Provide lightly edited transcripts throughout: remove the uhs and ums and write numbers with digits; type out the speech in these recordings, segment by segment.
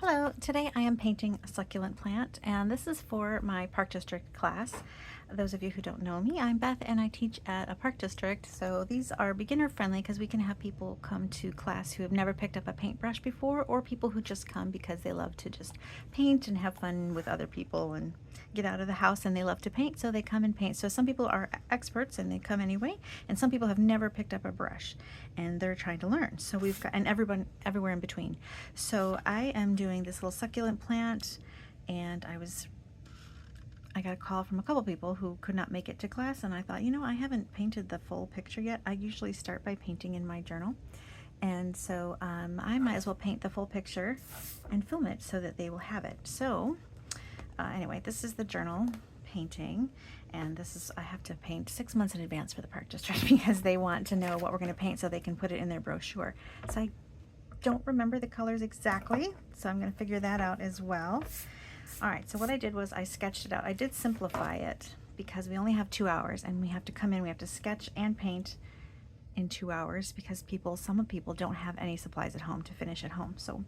Hello, today I am painting a succulent plant, and this is for my Park District class. Those of you who don't know me, I'm Beth and I teach at a Park District, so these are beginner friendly because we can have people come to class who have never picked up a paintbrush before, or people who just come because they love to just paint and have fun with other people and get out of the house, and they love to paint, so they come and paint. So some people are experts and they come anyway, and some people have never picked up a brush and they're trying to learn. So we've got, and everyone everywhere in between. So I am doing this little succulent plant, and I got a call from a couple people who could not make it to class, and I thought, you know, I haven't painted the full picture yet. I usually start by painting in my journal, and so I might as well paint the full picture and film it so that they will have it. So anyway, this is the journal painting, and this is, I have to paint 6 months in advance for the Park District because they want to know what we're going to paint so they can put it in their brochure. So I don't remember the colors exactly, so I'm going to figure that out as well. Alright, so what I did was I sketched it out. I did simplify it because we only have 2 hours, and we have to come in, we have to sketch and paint in 2 hours because some people don't have any supplies at home to finish at home. So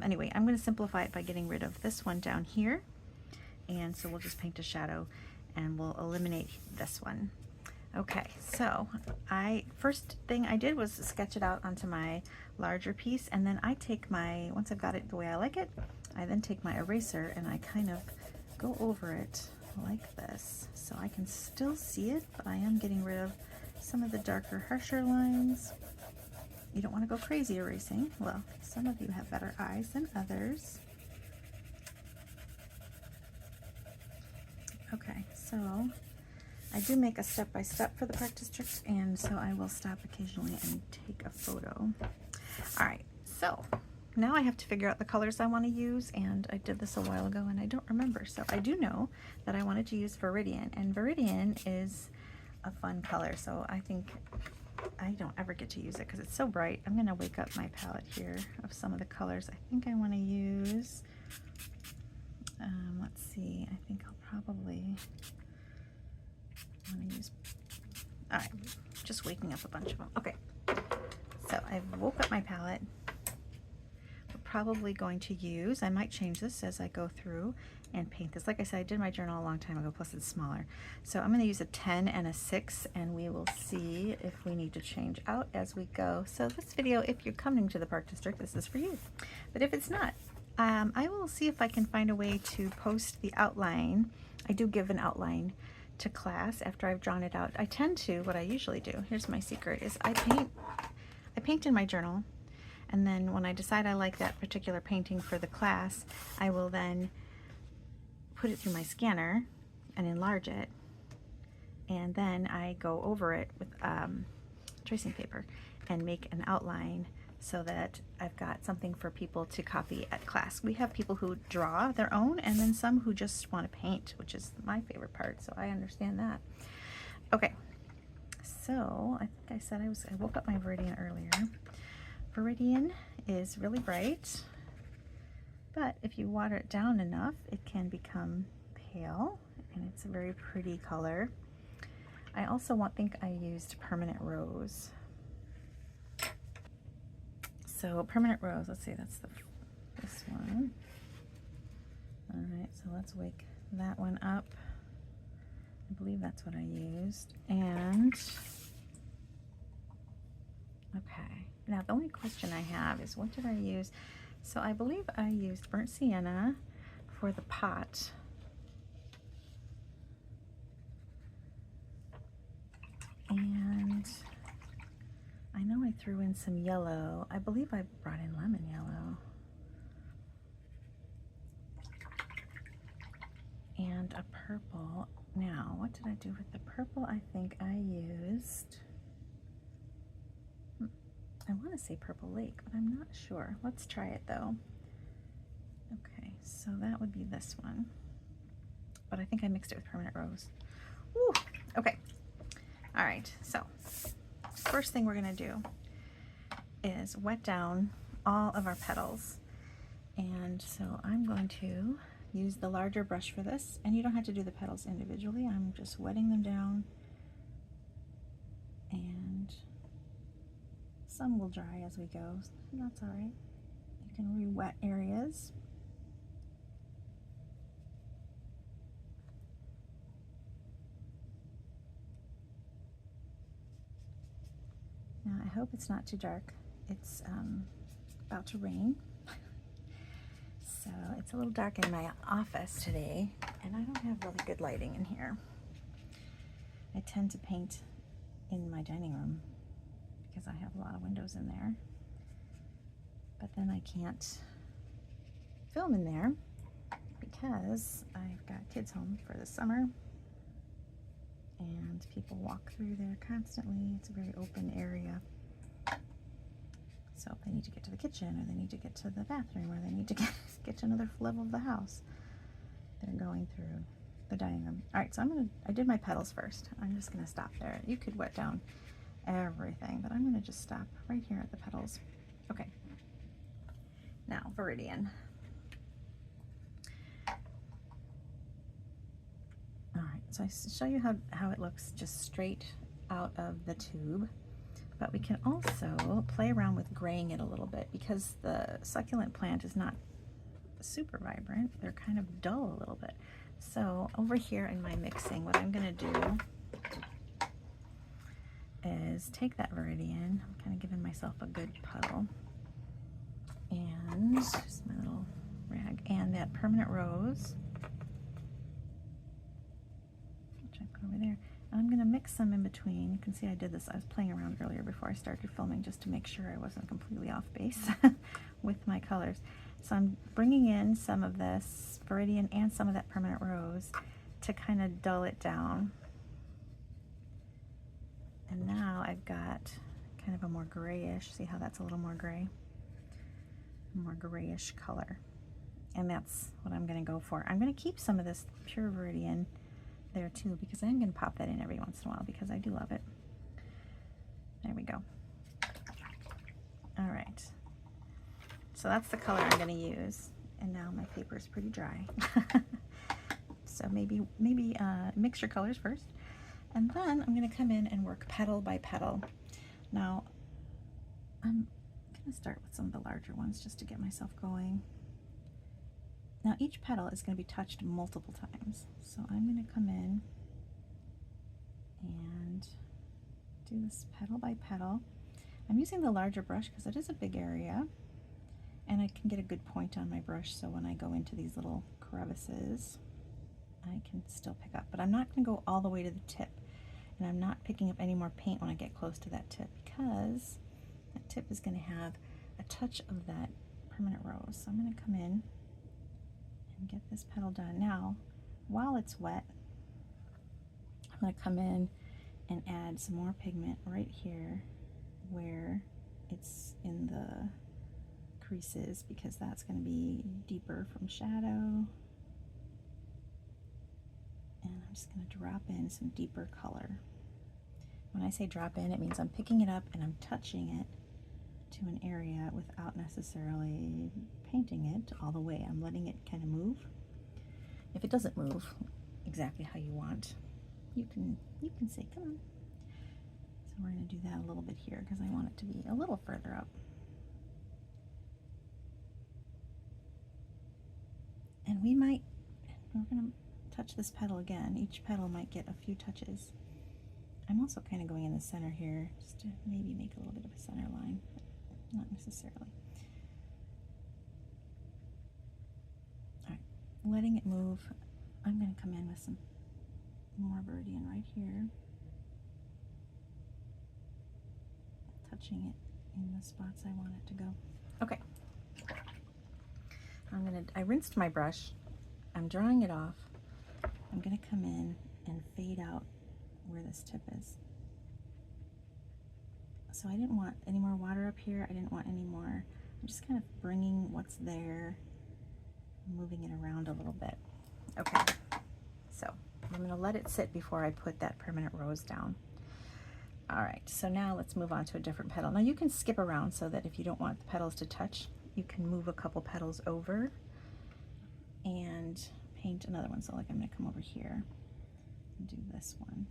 anyway, I'm going to simplify it by getting rid of this one down here, and so we'll just paint a shadow and we'll eliminate this one. Okay, so first thing I did was sketch it out onto my larger piece, and then I take once I've got it the way I like it, I then take my eraser and I kind of go over it like this, so I can still see it, but I am getting rid of some of the darker, harsher lines. You don't want to go crazy erasing. Well, some of you have better eyes than others. Okay, so I do make a step-by-step for the Park District, and so I will stop occasionally and take a photo. Alright, so now I have to figure out the colors I want to use, and I did this a while ago and I don't remember. So I do know that I wanted to use Viridian, and Viridian is a fun color, so I think I don't ever get to use it because it's so bright. I'm going to wake up my palette here of some of the colors. I think I want to use, let's see, I think I'll probably want to use, alright, just waking up a bunch of them. Okay, so I've woke up my palette. We're probably going to use, I might change this as I go through and paint this. Like I said, I did my journal a long time ago, plus it's smaller. So I'm going to use a 10 and a 6, and we will see if we need to change out as we go. So this video, if you're coming to the Park District, this is for you. But if it's not, I will see if I can find a way to post the outline. I do give an outline to class after I've drawn it out. I tend to, what I usually do, here's my secret, is I paint in my journal, and then when I decide I like that particular painting for the class, I will then put it through my scanner and enlarge it, and then I go over it with tracing paper and make an outline so that I've got something for people to copy at class. We have people who draw their own, and then some who just want to paint, which is my favorite part, so I understand that. Okay, so I think I said I woke up my Viridian earlier. Viridian is really bright, but if you water it down enough, it can become pale, and it's a very pretty color. I also think I used Permanent Rose. So Permanent Rose, let's see, that's this one. All right, so let's wake that one up. I believe that's what I used. And okay, now the only question I have is, what did I use? So I believe I used Burnt Sienna for the pot. And I know I threw in some yellow. I believe I brought in lemon yellow. And a purple. Now, what did I do with the purple? I think I used, I want to say Purple Lake, but I'm not sure. Let's try it though. Okay, so that would be this one. But I think I mixed it with Permanent Rose. Woo! Okay. All right, so first thing we're going to do is wet down all of our petals. And so I'm going to use the larger brush for this, and you don't have to do the petals individually. I'm just wetting them down, and some will dry as we go. That's all right. You can re-wet areas. Now I hope it's not too dark. It's about to rain. So it's a little dark in my office today, and I don't have really good lighting in here. I tend to paint in my dining room because I have a lot of windows in there, but then I can't film in there because I've got kids home for the summer and people walk through there constantly. It's a very open area. So if they need to get to the kitchen, or they need to get to the bathroom, or they need to get to another level of the house, they're going through the dining room. All right, so I did my petals first. I'm just gonna stop there. You could wet down everything, but I'm gonna just stop right here at the petals. Okay, now Viridian. All right, so I show you how it looks just straight out of the tube. But we can also play around with graying it a little bit because the succulent plant is not super vibrant. They're kind of dull a little bit. So over here in my mixing, what I'm gonna do is take that Viridian, I'm kind of giving myself a good puddle, and just my little rag, and that permanent rose, which I put over there. I'm going to mix some in between. You can see I did this. I was playing around earlier before I started filming just to make sure I wasn't completely off base with my colors. So I'm bringing in some of this Viridian and some of that permanent rose to kind of dull it down. And now I've got kind of a more grayish, see how that's a little more gray? A more grayish color. And that's what I'm going to go for. I'm going to keep some of this pure Viridian there too, because I'm going to pop that in every once in a while because I do love it. There we go. All right, so that's the color I'm going to use, and now my paper is pretty dry. So maybe mix your colors first, and then I'm going to come in and work petal by petal. Now I'm going to start with some of the larger ones just to get myself going. Now each petal is going to be touched multiple times, so I'm going to come in and do this petal by petal. I'm using the larger brush because it is a big area, and I can get a good point on my brush, so when I go into these little crevices I can still pick up, but I'm not going to go all the way to the tip, and I'm not picking up any more paint when I get close to that tip because that tip is going to have a touch of that permanent rose. So I'm going to come in and get this petal done. Now, while it's wet, I'm going to come in and add some more pigment right here where it's in the creases, because that's going to be deeper from shadow. And I'm just going to drop in some deeper color. When I say drop in, it means I'm picking it up and I'm touching it to an area without necessarily painting it all the way. I'm letting it kind of move. If it doesn't move exactly how you want, you can say, come on. So we're going to do that a little bit here because I want it to be a little further up. And we're going to touch this petal again. Each petal might get a few touches. I'm also kind of going in the center here just to maybe make a little bit of a center line, but not necessarily. All right, letting it move, I'm going to come in with some more Viridian right here, touching it in the spots I want it to go. Okay, I rinsed my brush, I'm drying it off. I'm going to come in and fade out where this tip is. So I didn't want any more water up here. I didn't want any more. I'm just kind of bringing what's there, moving it around a little bit. Okay, so I'm going to let it sit before I put that permanent rose down. All right, so now let's move on to a different petal. Now you can skip around so that if you don't want the petals to touch, you can move a couple petals over and paint another one. So like I'm going to come over here and do this one.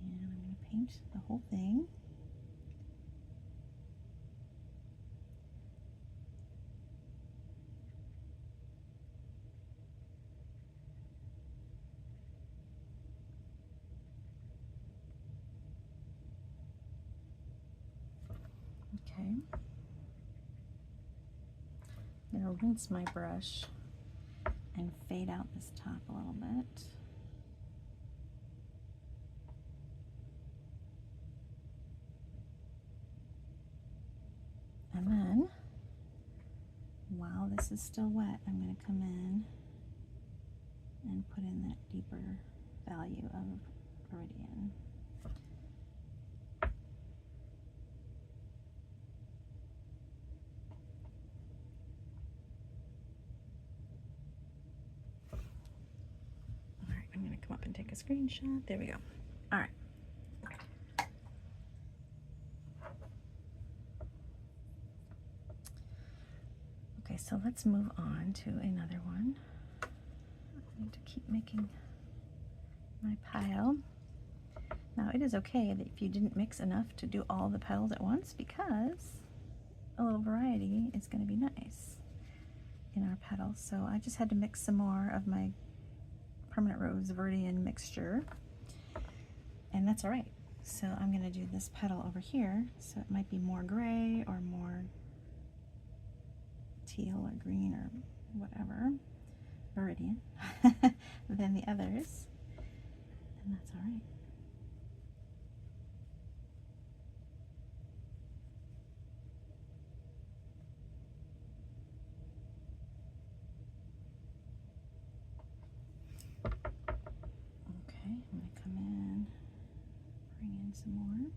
And I'm going to paint the whole thing. I'm going to rinse my brush and fade out this top a little bit. And then, while this is still wet, I'm going to come in and put in that deeper value of Viridian. All right, I'm going to come up and take a screenshot. There we go. All right. Okay, so let's move on to another one. I need to keep making my pile. Now it is okay that if you didn't mix enough to do all the petals at once, because a little variety is going to be nice in our petals. So I just had to mix some more of my Permanent Rose Viridian mixture, and that's all right. So I'm going to do this petal over here, so it might be more gray or more teal or green or whatever, Viridian, than the others, and that's all right. Okay, I'm going to come in, bring in some more.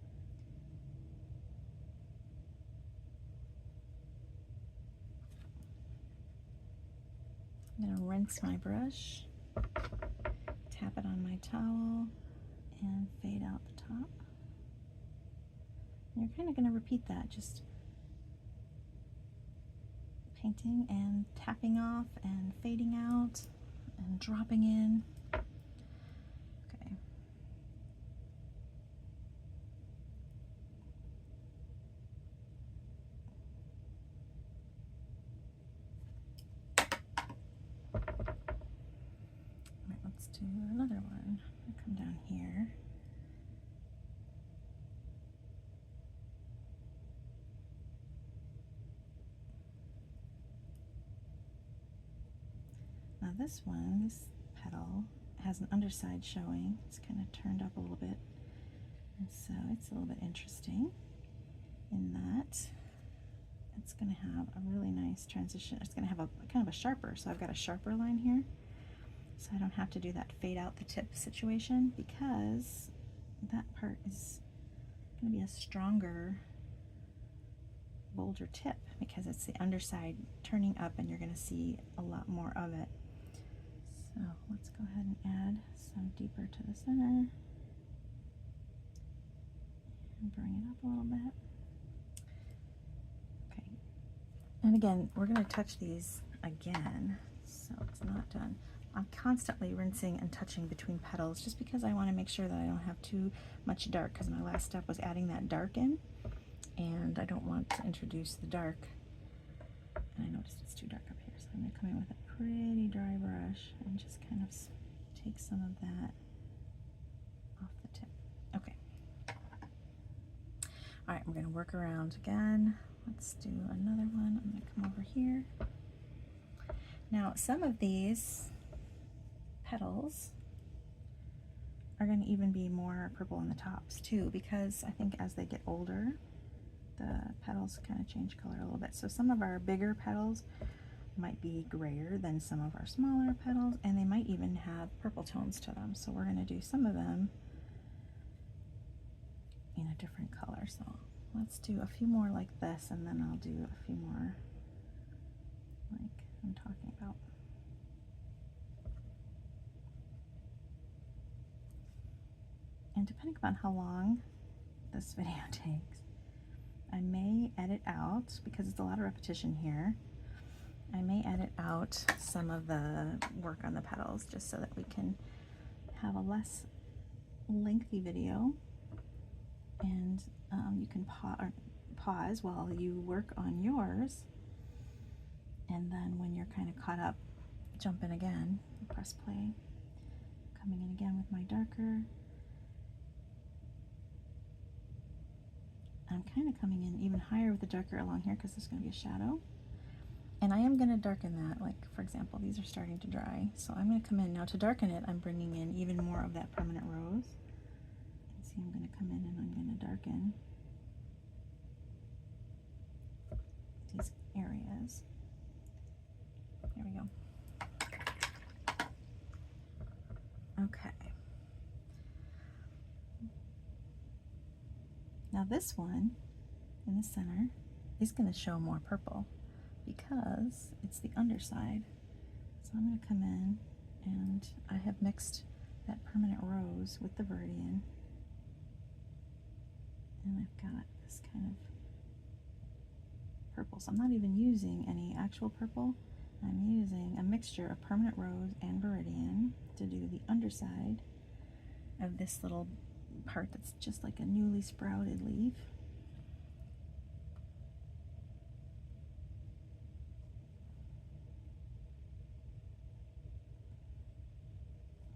I'm going to rinse my brush, tap it on my towel, and fade out the top. And you're kind of going to repeat that, just painting and tapping off and fading out and dropping in. Okay. All right, let's do another one. I'll come down here. Now this one, this petal, has an underside showing. It's kind of turned up a little bit, and so it's a little bit interesting in that it's going to have a really nice transition. It's going to have a kind of a sharper, so I've got a sharper line here, so I don't have to do that fade out the tip situation, because that part is going to be a stronger, bolder tip, because it's the underside turning up and you're going to see a lot more of it. So let's go ahead and add some deeper to the center and bring it up a little bit. Okay, and again, we're going to touch these again, so it's not done. I'm constantly rinsing and touching between petals just because I want to make sure that I don't have too much dark, because my last step was adding that dark in, and I don't want to introduce the dark. And I noticed it's too dark up here, so I'm going to come in with a pretty dry brush and just kind of take some of that off the tip. Okay. All right, we're going to work around again. Let's do another one. I'm going to come over here. Now, some of these petals are going to even be more purple in the tops too, because I think as they get older, the petals kind of change color a little bit. So some of our bigger petals might be grayer than some of our smaller petals, and they might even have purple tones to them. So we're going to do some of them in a different color. So let's do a few more like this, and then I'll do a few more like I'm talking about. And depending upon how long this video takes, I may edit out, because it's a lot of repetition here, I may edit out some of the work on the petals just so that we can have a less lengthy video, and you can pause while you work on yours, and then when you're kind of caught up, jump in again, press play. Coming in again with my darker. I'm kind of coming in even higher with the darker along here because there's going to be a shadow. And I am going to darken that. Like, for example, these are starting to dry. So I'm going to come in. Now to darken it, I'm bringing in even more of that permanent rose. You can see I'm going to come in and I'm going to darken these areas. There we go. Okay. Now this one in the center is going to show more purple because it's the underside. So I'm going to come in and I have mixed that permanent rose with the Viridian. And I've got this kind of purple. So I'm not even using any actual purple. I'm using a mixture of permanent rose and Viridian to do the underside of this little part that's just like a newly sprouted leaf.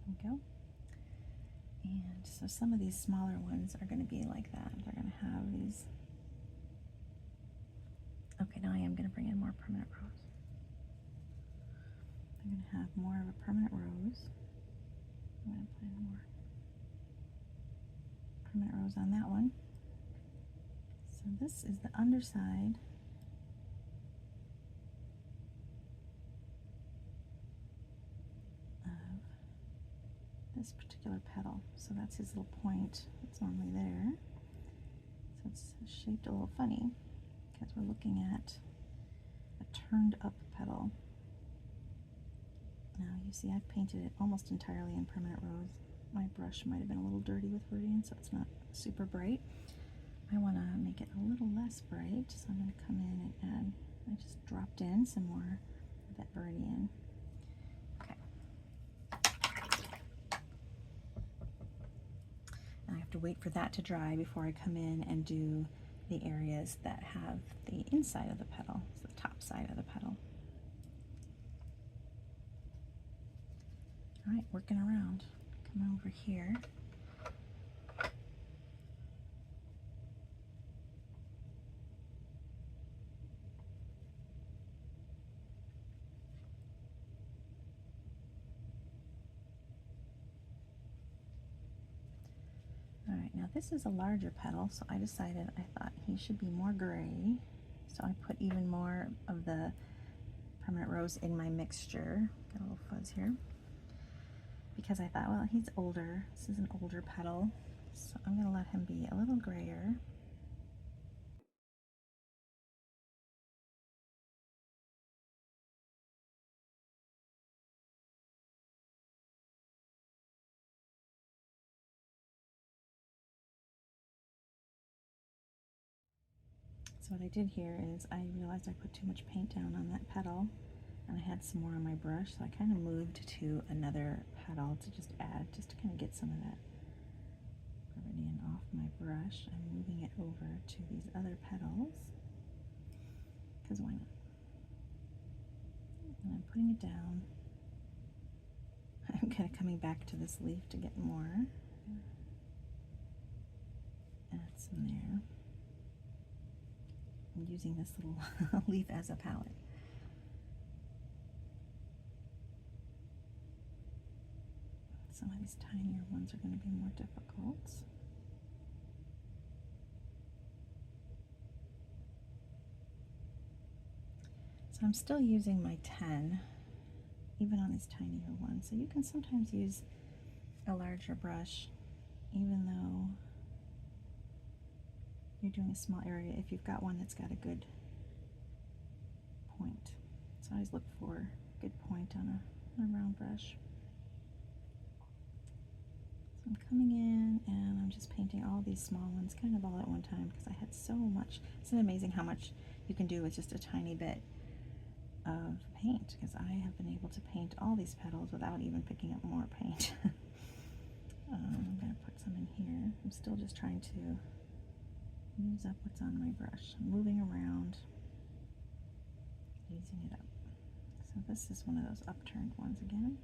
There we go. And so some of these smaller ones are going to be like that. They're going to have these. Okay, now I am going to bring in more permanent rose. I'm going to have more of a permanent rose. I'm going to put in more permanent rose on that one. So this is the underside of this particular petal. So that's his little point that's normally there. So it's shaped a little funny because we're looking at a turned up petal. Now you see I've painted it almost entirely in permanent rose. My brush might have been a little dirty with Viridian, so it's not super bright. I want to make it a little less bright, so I'm going to come in and add, I just dropped in some more of that Viridian. Okay. And I have to wait for that to dry before I come in and do the areas that have the inside of the petal, so the top side of the petal. All right, working around. Come over here. All right, now this is a larger petal, so I decided I thought he should be more gray. So I put even more of the permanent rose in my mixture. Got a little fuzz here. Because I thought, well, he's older. This is an older petal, so I'm going to let him be a little grayer. So what I did here is I realized I put too much paint down on that petal, and I had some more on my brush, so I kind of moved to another petal to just add, just to kind of get some of that Viridian off my brush. I'm moving it over to these other petals, because why not? And I'm putting it down. I'm kind of coming back to this leaf to get more. Add some there. I'm using this little leaf as a palette. Some of these tinier ones are going to be more difficult. So I'm still using my 10, even on these tinier ones. So you can sometimes use a larger brush, even though you're doing a small area, if you've got one that's got a good point. So I always look for a good point on a round brush. So I'm coming in and I'm just painting all these small ones kind of all at one time because I had so much. Isn't it amazing how much you can do with just a tiny bit of paint? Because I have been able to paint all these petals without even picking up more paint. I'm going to put some in here. I'm still just trying to use up what's on my brush. I'm moving around, using it up. So this is one of those upturned ones again.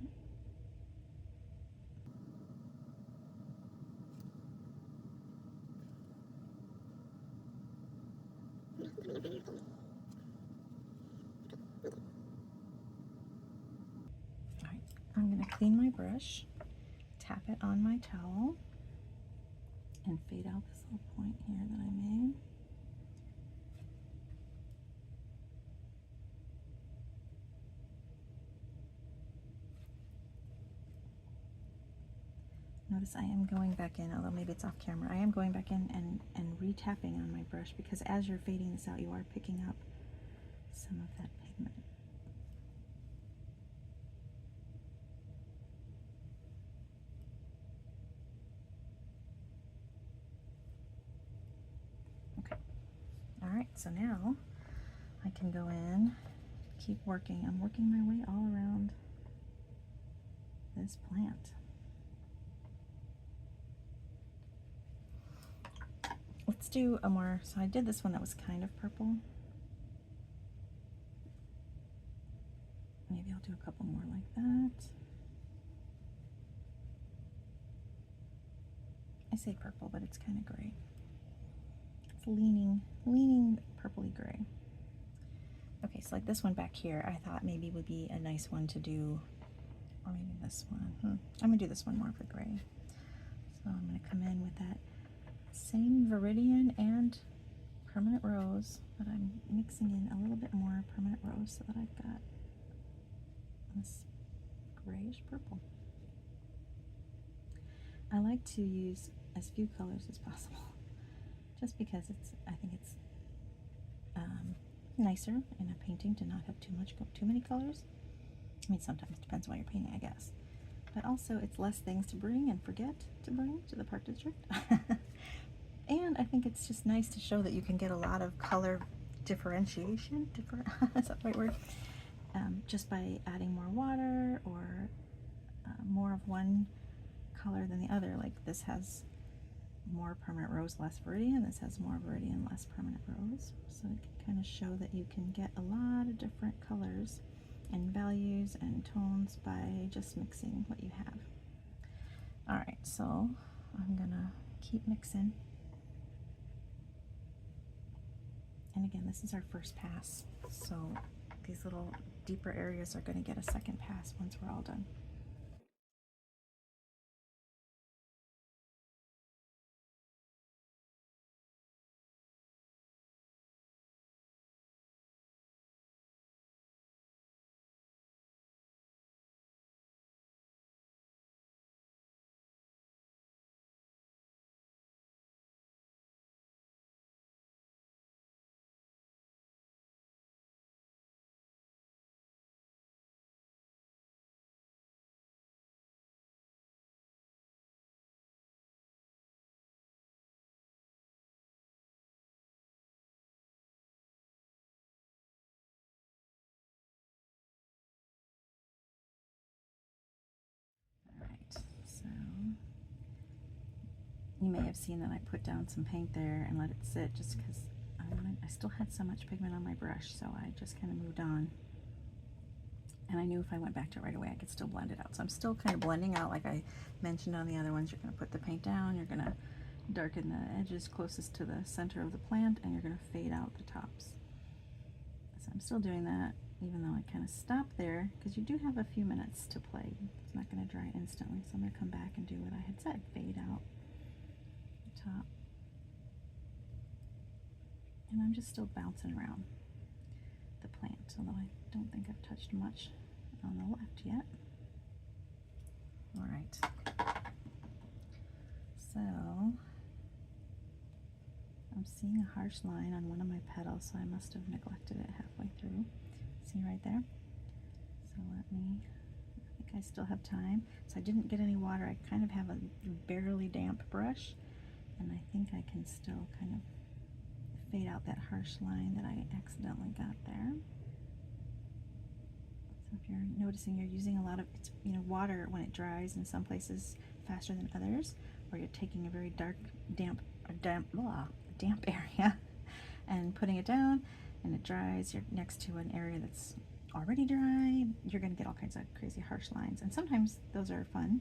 clean my brush, tap it on my towel, and fade out this little point here that I made. Notice I am going back in, although maybe it's off camera, I am going back in and re-tapping on my brush, because as you're fading this out, you are picking up some of that pigment. Okay. All right, so now I can go in, keep working. I'm working my way all around this plant. Let's do a more, so I did this one that was kind of purple. Maybe I'll do a couple more like that. I say purple, but it's kind of gray. It's leaning purpley gray. Okay, so like this one back here, I thought maybe would be a nice one to do, or maybe this one. I'm gonna do this one more of the gray. So I'm gonna come in with that same Viridian and permanent rose, but I'm mixing in a little bit more permanent rose so that I've got this grayish purple. I like to use as few colors as possible, just because I think it's nicer in a painting to not have too many colors. I mean, sometimes it depends on what you're painting, I guess. But also, it's less things to bring and forget to bring to the park district. And I think it's just nice to show that you can get a lot of color differentiation, is that the right word? Just by adding more water or more of one color than the other. Like this has more permanent rose, less Viridian. This has more Viridian, less permanent rose. So it can kind of show that you can get a lot of different colors and values and tones by just mixing what you have. All right, so I'm gonna keep mixing. And again, this is our first pass, so these little deeper areas are going to get a second pass once we're all done. So you may have seen that I put down some paint there and let it sit just because I still had so much pigment on my brush, so I just kind of moved on. And I knew if I went back to it right away, I could still blend it out. So I'm still kind of blending out, like I mentioned on the other ones. You're going to put the paint down, you're going to darken the edges closest to the center of the plant, and you're going to fade out the tops. So I'm still doing that, even though I kind of stopped there, because you do have a few minutes to play. It's not going to dry instantly, so I'm going to come back and do what I had said, fade out the top. And I'm just still bouncing around the plant, although I don't think I've touched much on the left yet. All right. So I'm seeing a harsh line on one of my petals, so I must have neglected it halfway through. See right there? So I think I still have time. So I didn't get any water. I kind of have a barely damp brush, and I think I can still kind of fade out that harsh line that I accidentally got there. So if you're noticing you're using a lot of water when it dries in some places faster than others, or you're taking a very dark, damp area and putting it down, and it dries, you're next to an area that's already dry, you're going to get all kinds of crazy harsh lines. And sometimes those are fun,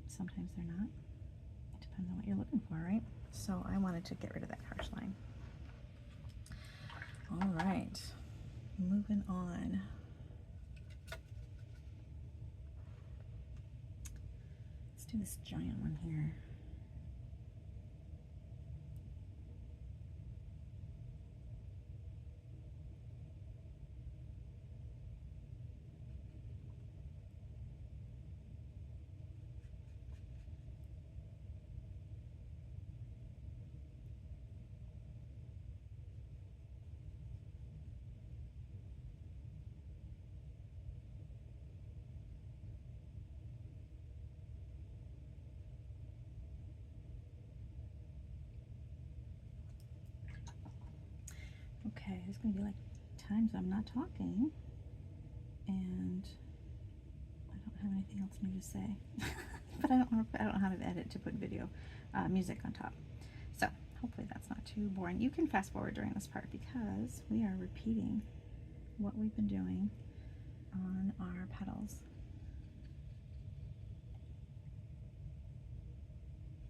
sometimes they're not. It depends on what you're looking for, right? So I wanted to get rid of that harsh line. All right, moving on. do this giant one here. Okay, there's going to be like times I'm not talking and I don't have anything else new to say. But I don't know how to edit to put video music on top. So hopefully that's not too boring. You can fast forward during this part because we are repeating what we've been doing on our petals.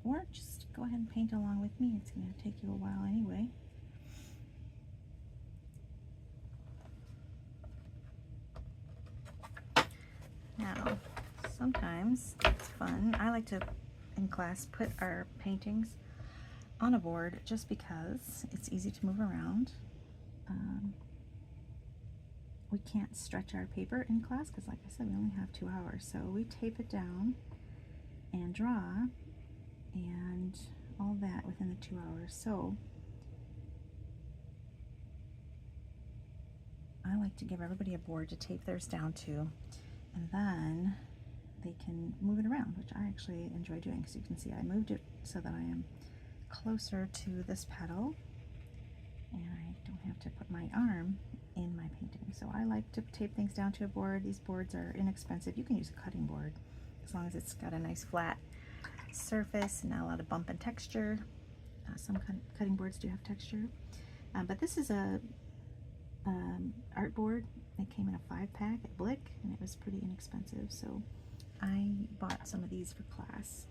Or just go ahead and paint along with me. It's going to take you a while anyway. Now, sometimes it's fun. I like to, in class, put our paintings on a board just because it's easy to move around. We can't stretch our paper in class because, like I said, we only have 2 hours. So we tape it down and draw and all that within the 2 hours. So I like to give everybody a board to tape theirs down to, and then they can move it around, which I actually enjoy doing because you can see I moved it so that I am closer to this petal and I don't have to put my arm in my painting. So I like to tape things down to a board. These boards are inexpensive. You can use a cutting board as long as it's got a nice flat surface and not a lot of bump and texture. Some cutting boards do have texture, but this is a art board. It came in a 5-pack at Blick and it was pretty inexpensive, so I bought some of these for class.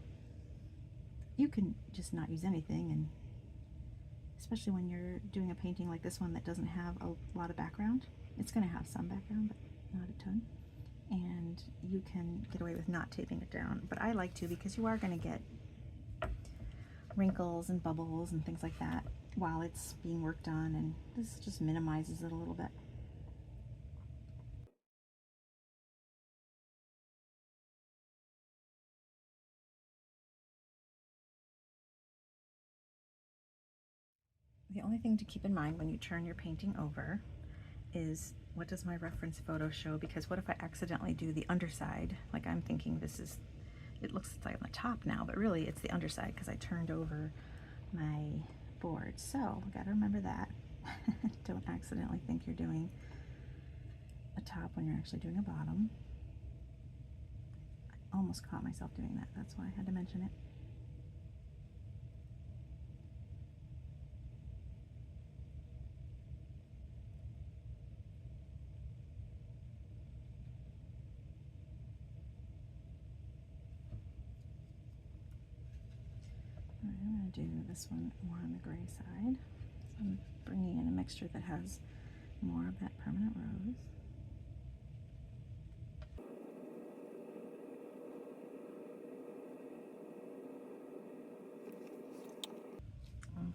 You can just not use anything, and especially when you're doing a painting like this one that doesn't have a lot of background. It's going to have some background, but not a ton. And you can get away with not taping it down, but I like to because you are going to get wrinkles and bubbles and things like that while it's being worked on, and this just minimizes it a little bit. The only thing to keep in mind when you turn your painting over is, what does my reference photo show? Because what if I accidentally do the underside? Like I'm thinking this is, it looks like on the top now, but really it's the underside because I turned over my board. So gotta remember that. Don't accidentally think you're doing a top when you're actually doing a bottom. I almost caught myself doing that. That's why I had to mention it. All right, I'm going to do this one more on the gray side. So I'm bringing in a mixture that has more of that permanent rose.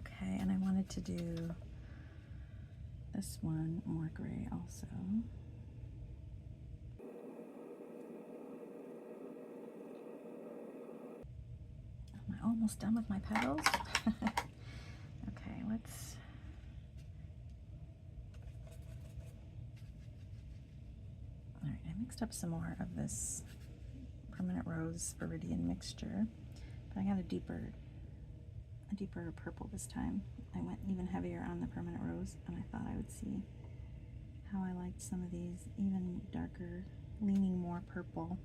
Okay, and I wanted to do this one more gray also. Am I almost done with my petals? Okay, let's... All right, I mixed up some more of this permanent rose Viridian mixture, but I got a deeper purple this time. I went even heavier on the permanent rose, and I thought I would see how I liked some of these even darker, leaning more purple.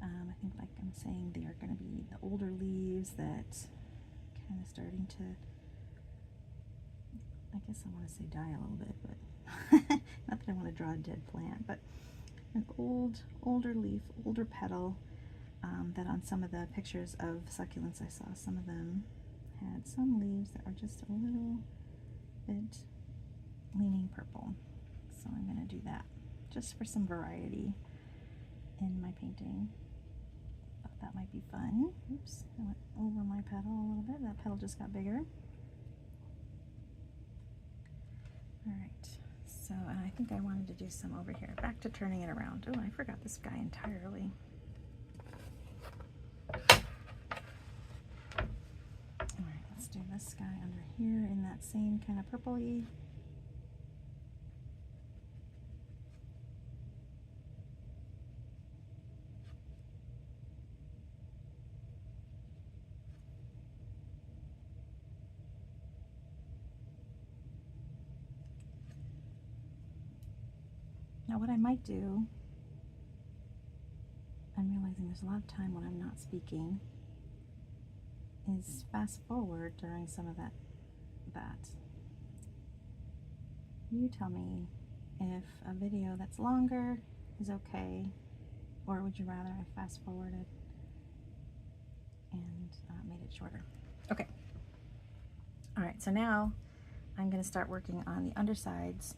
I think, like I'm saying, they are going to be the older leaves that kind of starting to, I guess I want to say die a little bit, but not that I want to draw a dead plant, but an older leaf, older petal, that on some of the pictures of succulents I saw, some of them had some leaves that are just a little bit leaning purple. So I'm going to do that just for some variety in my painting. That might be fun. Oops, I went over my petal a little bit. That petal just got bigger. All right, so and I think I wanted to do some over here. Back to turning it around. Oh, I forgot this guy entirely. All right, let's do this guy under here in that same kind of purpley. Now what I might do, I'm realizing there's a lot of time when I'm not speaking, is fast forward during some of that. You tell me if a video that's longer is okay, or would you rather I fast forwarded and made it shorter? Okay. All right, so now I'm going to start working on the undersides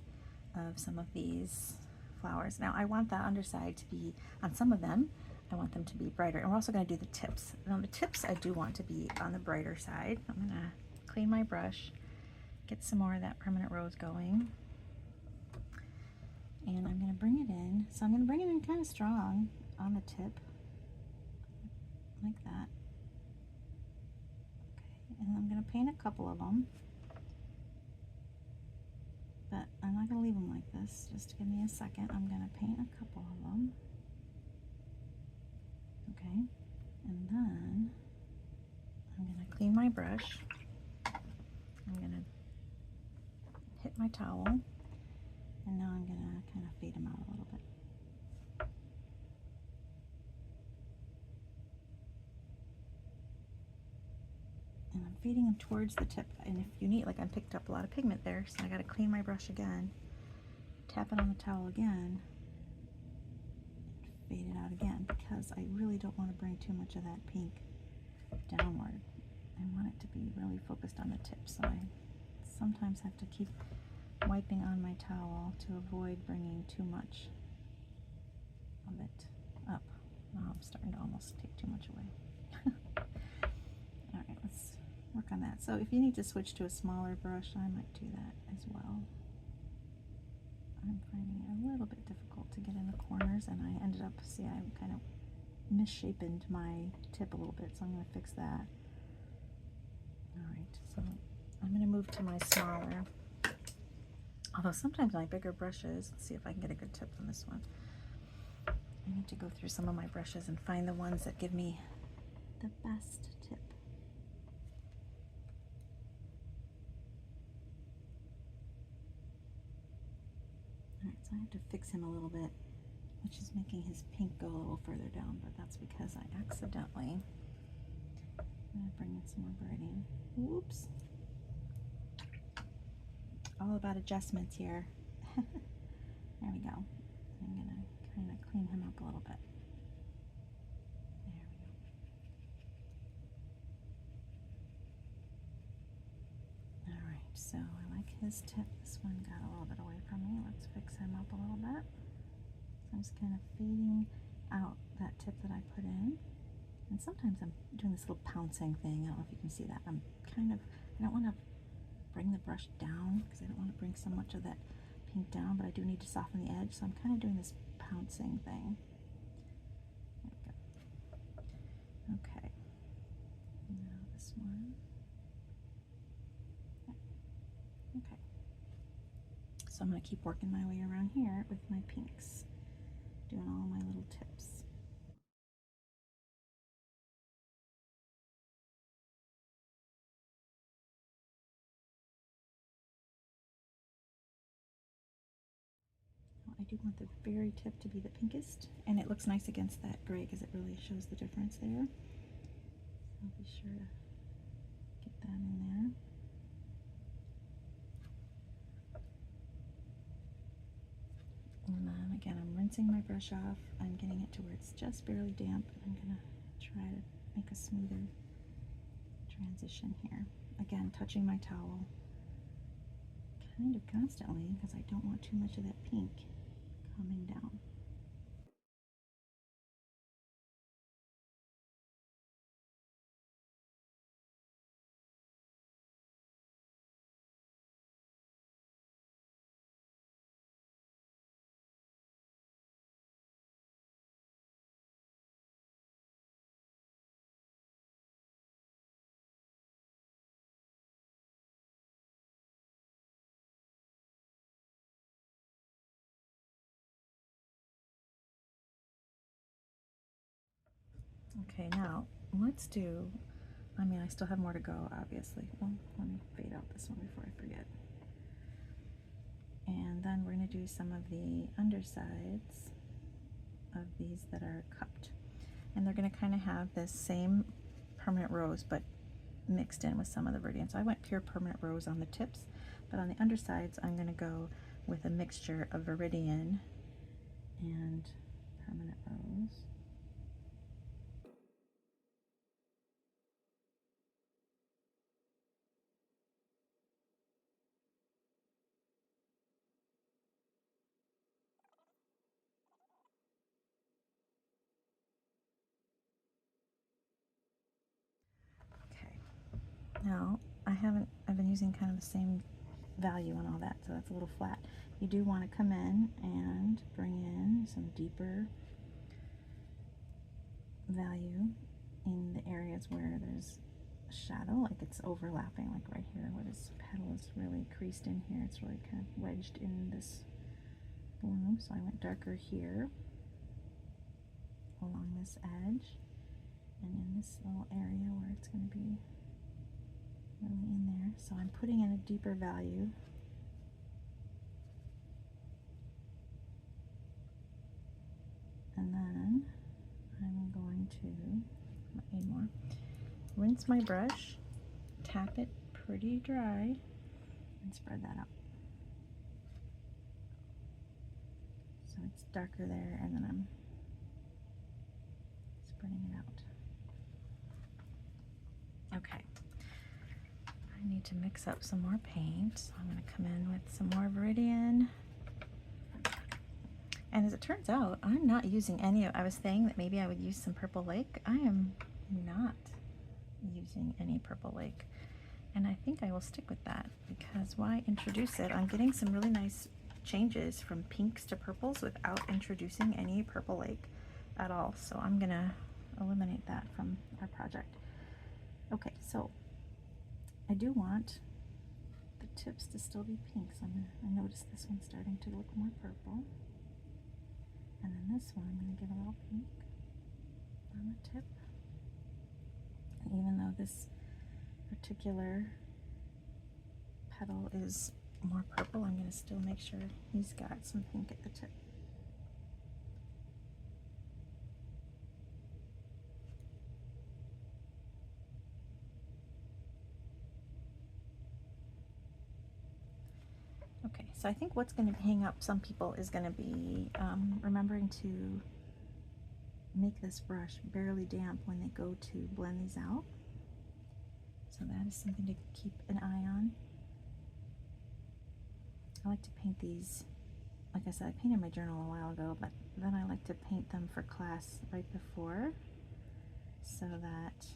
of some of these flowers. Now I want that underside to be, on some of them, I want them to be brighter. And we're also going to do the tips. Now the tips I do want to be on the brighter side. I'm going to clean my brush, get some more of that permanent rose going. And I'm going to bring it in. So I'm going to bring it in kind of strong on the tip, like that. Okay, and I'm going to paint a couple of them. But I'm not going to leave them like this. Just give me a second. I'm going to paint a couple of them. Okay, and then I'm going to clean my brush. I'm going to hit my towel, and now I'm going to kind of fade them out a little bit. And I'm feeding them towards the tip. And if you need, like I picked up a lot of pigment there, so I got to clean my brush again, tap it on the towel again, fade it out again, because I really don't want to bring too much of that pink downward. I want it to be really focused on the tip, so I sometimes have to keep wiping on my towel to avoid bringing too much of it up. Now I'm starting to almost take too much away. All right, let's work on that. So if you need to switch to a smaller brush, I might do that as well. I'm finding it a little bit difficult to get in the corners, and I ended up, see, I kind of misshapened my tip a little bit, so I'm going to fix that. All right, so I'm going to move to my smaller, although sometimes my bigger brushes, let's see if I can get a good tip on this one. I need to go through some of my brushes and find the ones that give me the best tip. Alright, so I have to fix him a little bit, which is making his pink go a little further down, but that's because I accidentally, I'm going to bring in some more Viridian. Whoops. All about adjustments here. There we go. I'm going to kind of clean him up a little bit. There we go. Alright, so I like his tip. This one got a little bit away from me. Let's fix him up a little bit. So I'm just kind of fading out that tip that I put in. And sometimes I'm doing this little pouncing thing. I don't know if you can see that. I'm kind of, I don't want to bring the brush down because I don't want to bring so much of that pink down, but I do need to soften the edge. So I'm kind of doing this pouncing thing. There we go. Okay. Now this one. Okay. So I'm going to keep working my way around here with my pinks, doing all my little tips. I do want the very tip to be the pinkest, and it looks nice against that gray because it really shows the difference there. So I'll be sure to get that in there. And then again, I'm rinsing my brush off. I'm getting it to where it's just barely damp, and I'm going to try to make a smoother transition here. Again, touching my towel kind of constantly because I don't want too much of that pink coming down. Okay, now let's do, I mean, I still have more to go, obviously. Well, let me fade out this one before I forget. And then we're going to do some of the undersides of these that are cupped. And they're going to kind of have this same permanent rose, but mixed in with some of the Viridian. So I went pure permanent rose on the tips, but on the undersides, I'm going to go with a mixture of Viridian and permanent rose. Now, I've been using kind of the same value and all that, so that's a little flat. You do want to come in and bring in some deeper value in the areas where there's a shadow, like it's overlapping, like right here where this petal is really creased in here. It's really kind of wedged in this bloom, so I went darker here along this edge and in this little area where it's going to be really in there. So I'm putting in a deeper value. And then I'm going to, need more, rinse my brush, tap it pretty dry, and spread that out. So it's darker there, and then I'm spreading it out. Okay. I need to mix up some more paint, so I'm going to come in with some more Viridian. And as it turns out, I'm not using any of, I was saying that maybe I would use some Purple Lake. I am not using any Purple Lake. And I think I will stick with that, because why introduce it? I'm getting some really nice changes from pinks to purples without introducing any Purple Lake at all. So I'm going to eliminate that from our project. Okay, so I do want the tips to still be pink, so I noticed this one's starting to look more purple. And then this one, I'm going to give a little pink on the tip. And even though this particular petal is more purple, I'm going to still make sure he's got some pink at the tip. Okay, so I think what's going to hang up some people is going to be remembering to make this brush barely damp when they go to blend these out. So that is something to keep an eye on. I like to paint these, like I said, I painted my journal a while ago, but then I like to paint them for class right before, so that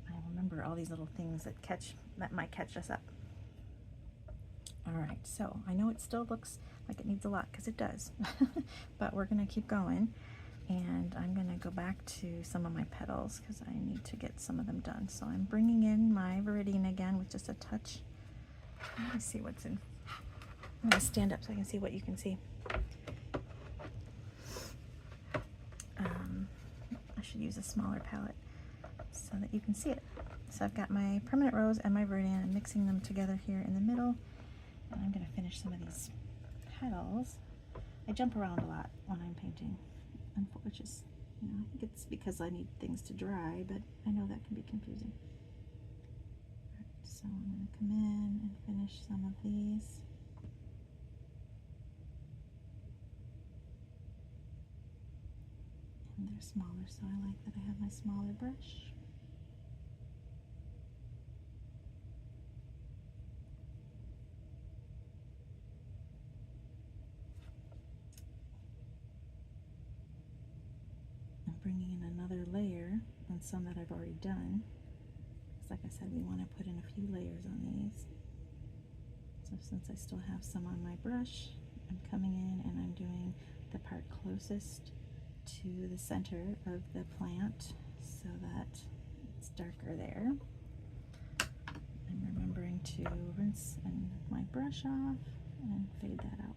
I remember all these little things that might catch us up. Alright, so I know it still looks like it needs a lot, because it does, but we're going to keep going, and I'm going to go back to some of my petals, because I need to get some of them done. So I'm bringing in my Viridian again with just a touch. Let me see what's in. I'm going to stand up so I can see what you can see. I should use a smaller palette so that you can see it. So I've got my permanent rose and my Viridian. I'm mixing them together here in the middle. And I'm going to finish some of these petals. I jump around a lot when I'm painting, which is, I think it's because I need things to dry, but I know that can be confusing. Right, so I'm going to come in and finish some of these. And they're smaller, so I like that I have my smaller brush. Bringing in another layer on some that I've already done. Because like I said, we want to put in a few layers on these. So since I still have some on my brush, I'm coming in and I'm doing the part closest to the center of the plant so that it's darker there. I'm remembering to rinse my brush off and fade that out.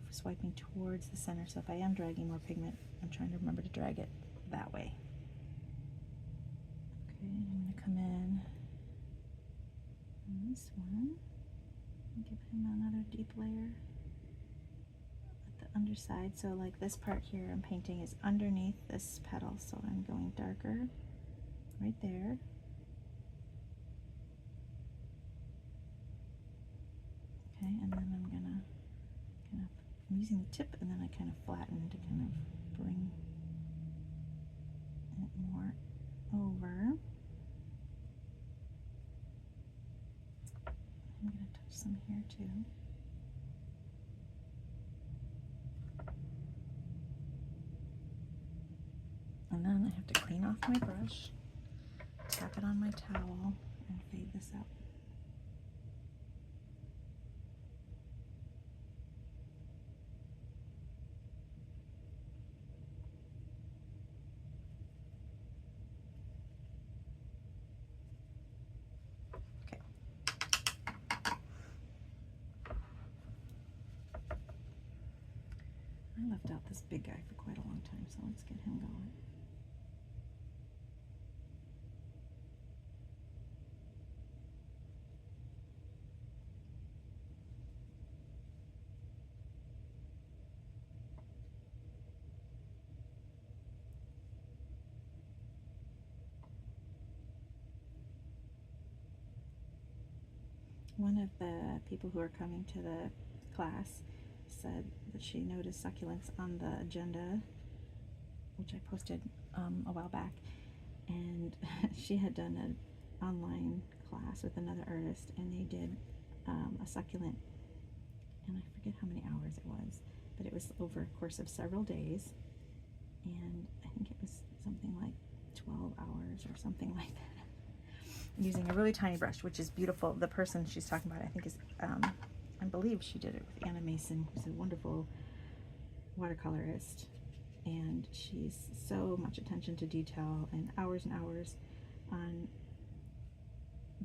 of swiping towards the center, so if I am dragging more pigment, I'm trying to remember to drag it that way. Okay, I'm going to come in on this one and give him another deep layer at the underside. So like this part here I'm painting is underneath this petal, so I'm going darker right there. Okay, and then I'm gonna I'm using the tip, and then I kind of flatten to kind of bring it more over. I'm gonna touch some here too. And then I have to clean off my brush, tap it on my towel, and fade this out. I left out this big guy for quite a long time, so let's get him going. One of the people who are coming to the class said that she noticed succulents on the agenda, which I posted a while back, and she had done an online class with another artist, and they did a succulent, and I forget how many hours it was, but it was over a course of several days, and I think it was something like 12 hours or something like that, using a really tiny brush, which is beautiful. The person she's talking about, I think, is I believe she did it with Anna Mason, who's a wonderful watercolorist, and she's so much attention to detail and hours on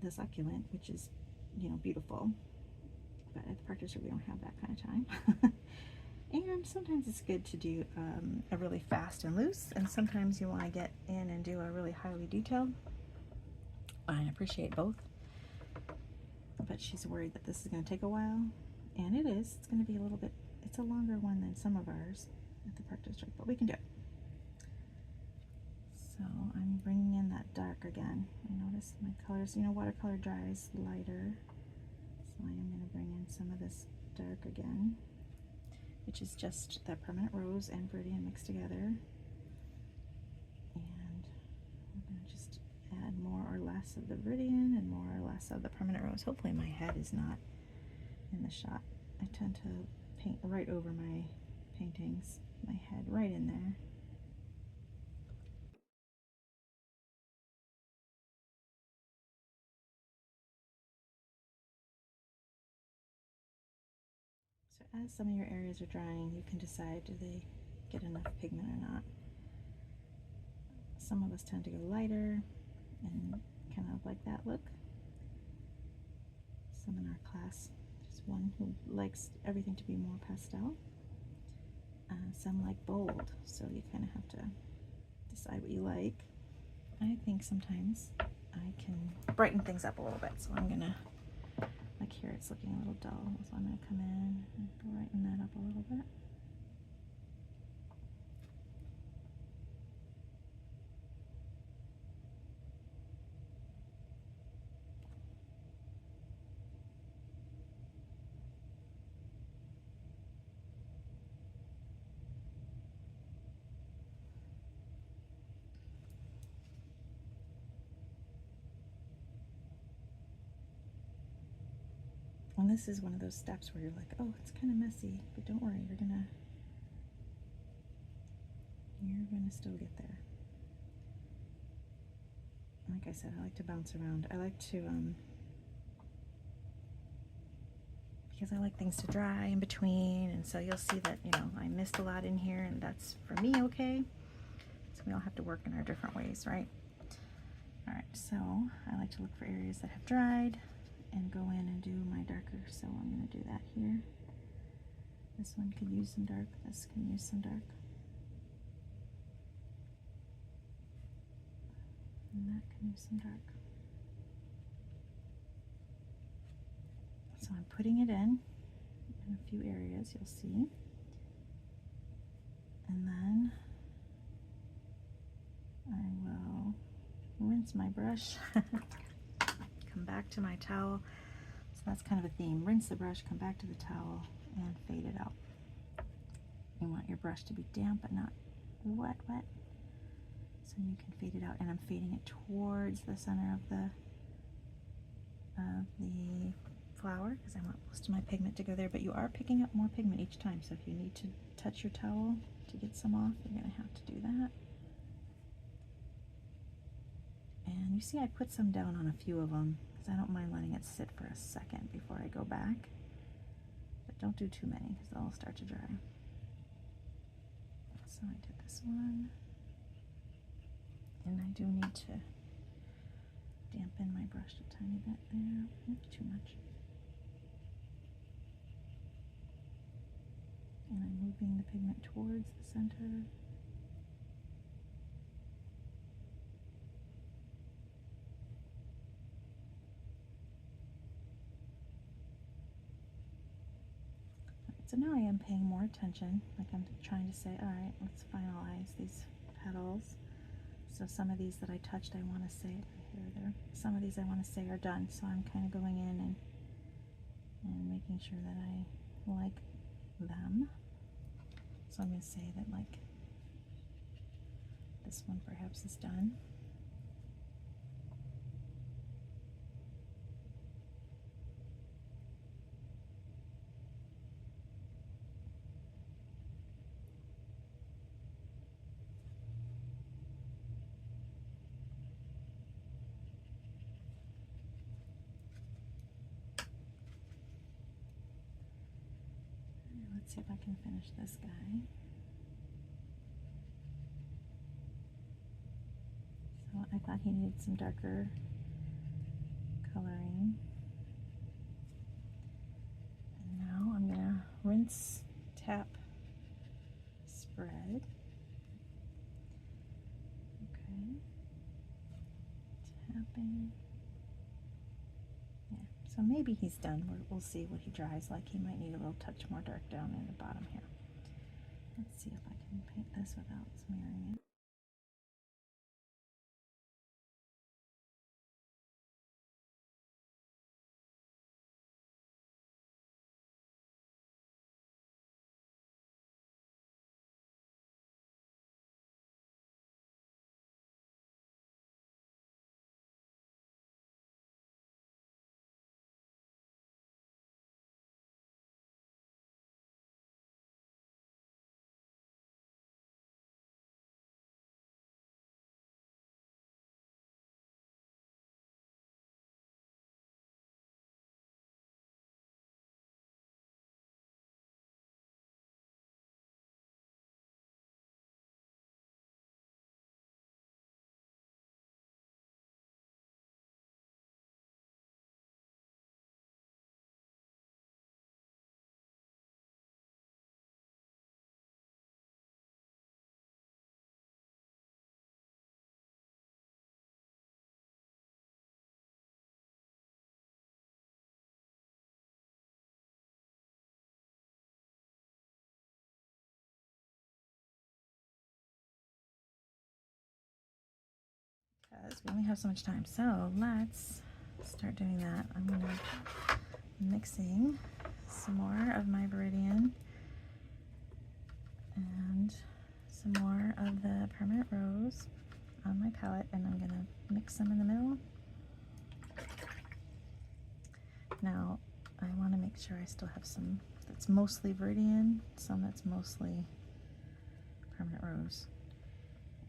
the succulent, which is, you know, beautiful. But at the practice we don't have that kind of time. And sometimes it's good to do a really fast and loose, and sometimes you want to get in and do a really highly detailed. I appreciate both, but she's worried that this is going to take a while, and it is. It's going to be a little bit, it's a longer one than some of ours at the Park District, but we can do it. So I'm bringing in that dark again. I notice my colors, you know, watercolor dries lighter, so I am going to bring in some of this dark again, which is just the permanent rose and Viridian mixed together. And I'm going to just add more or less of the Viridian and more or less of the permanent rose. Hopefully my head is not in the shot. I tend to paint right over my paintings, my head right in there. So as some of your areas are drying, you can decide, do they get enough pigment or not. Some of us tend to go lighter and kind of like that look. Some in our class, there's one who likes everything to be more pastel. Some like bold, so you kind of have to decide what you like. I think sometimes I can brighten things up a little bit, so I'm gonna, like here it's looking a little dull, so I'm gonna come in and brighten that up a little bit. And this is one of those steps where you're like, oh, it's kind of messy, but don't worry, you're gonna still get there. Like I said, I like to bounce around. I like to, because I like things to dry in between, and so you'll see that, you know, I missed a lot in here, and that's, for me, okay. So we all have to work in our different ways, right? All right, so I like to look for areas that have dried and go in and do my darker, so I'm going to do that here This one could use some dark, this can use some dark. And that can use some dark. So I'm putting it in a few areas, you'll see. And then I will rinse my brush, come back to my towel. So that's kind of a theme. Rinse the brush, come back to the towel, and fade it out. You want your brush to be damp but not wet, so you can fade it out. And I'm fading it towards the center of the flower because I want most of my pigment to go there, but you are picking up more pigment each time, so if you need to touch your towel to get some off, you're going to have to do that. And you see I put some down on a few of them because I don't mind letting it sit for a second before I go back, but don't do too many because they'll start to dry. So I did this one, and I do need to dampen my brush a tiny bit there, not too much. And I'm moving the pigment towards the center. So now I am paying more attention, like I'm trying to say, all right, let's finalize these petals. So some of these that I touched, I want to say, here, there. Some of these I want to say are done, so I'm kind of going in and making sure that I like them. So I'm going to say that like this one perhaps is done. Let's see if I can finish this guy. So I thought he needed some darker coloring. And now I'm gonna rinse, tap, spread. Okay. Tapping. Yeah, so maybe he's done. We'll see what he dries like. He might need a little touch more dark down in the bottom here. Let's see if I can paint this without smearing it. Because we only have so much time, so let's start doing that. I'm gonna mixing some more of my Viridian and some more of the permanent rose on my palette, and I'm gonna mix them in the middle. Now I want to make sure I still have some that's mostly Viridian, some that's mostly permanent rose.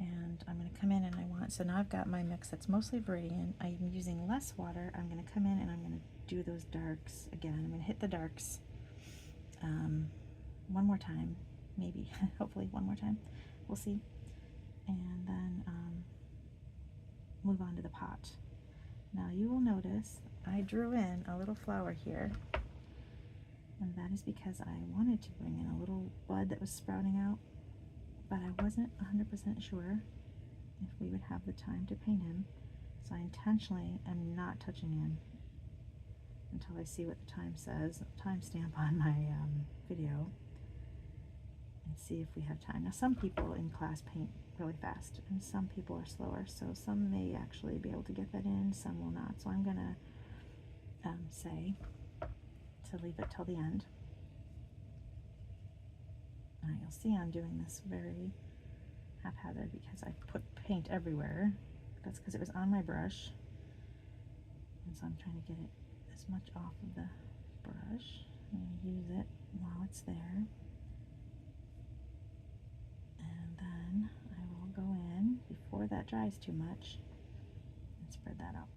And I'm going to come in and I want, so now I've got my mix that's mostly Viridian. I'm using less water. I'm going to come in and I'm going to do those darks again. I'm going to hit the darks one more time, maybe, hopefully one more time. We'll see. And then move on to the pot. Now you will notice I drew in a little flower here, And that is because I wanted to bring in a little bud that was sprouting out, but I wasn't 100% sure if we would have the time to paint him. So I intentionally am not touching him until I see what the time says, timestamp on my video, and see if we have time. Now some people in class paint really fast and some people are slower, so some may actually be able to get that in, some will not. So I'm gonna say to leave it till the end. You'll see I'm doing this very haphazard because I put paint everywhere. That's because it was on my brush, and so I'm trying to get it as much off of the brush. I'm going to use it while it's there, and then I will go in before that dries too much and spread that out.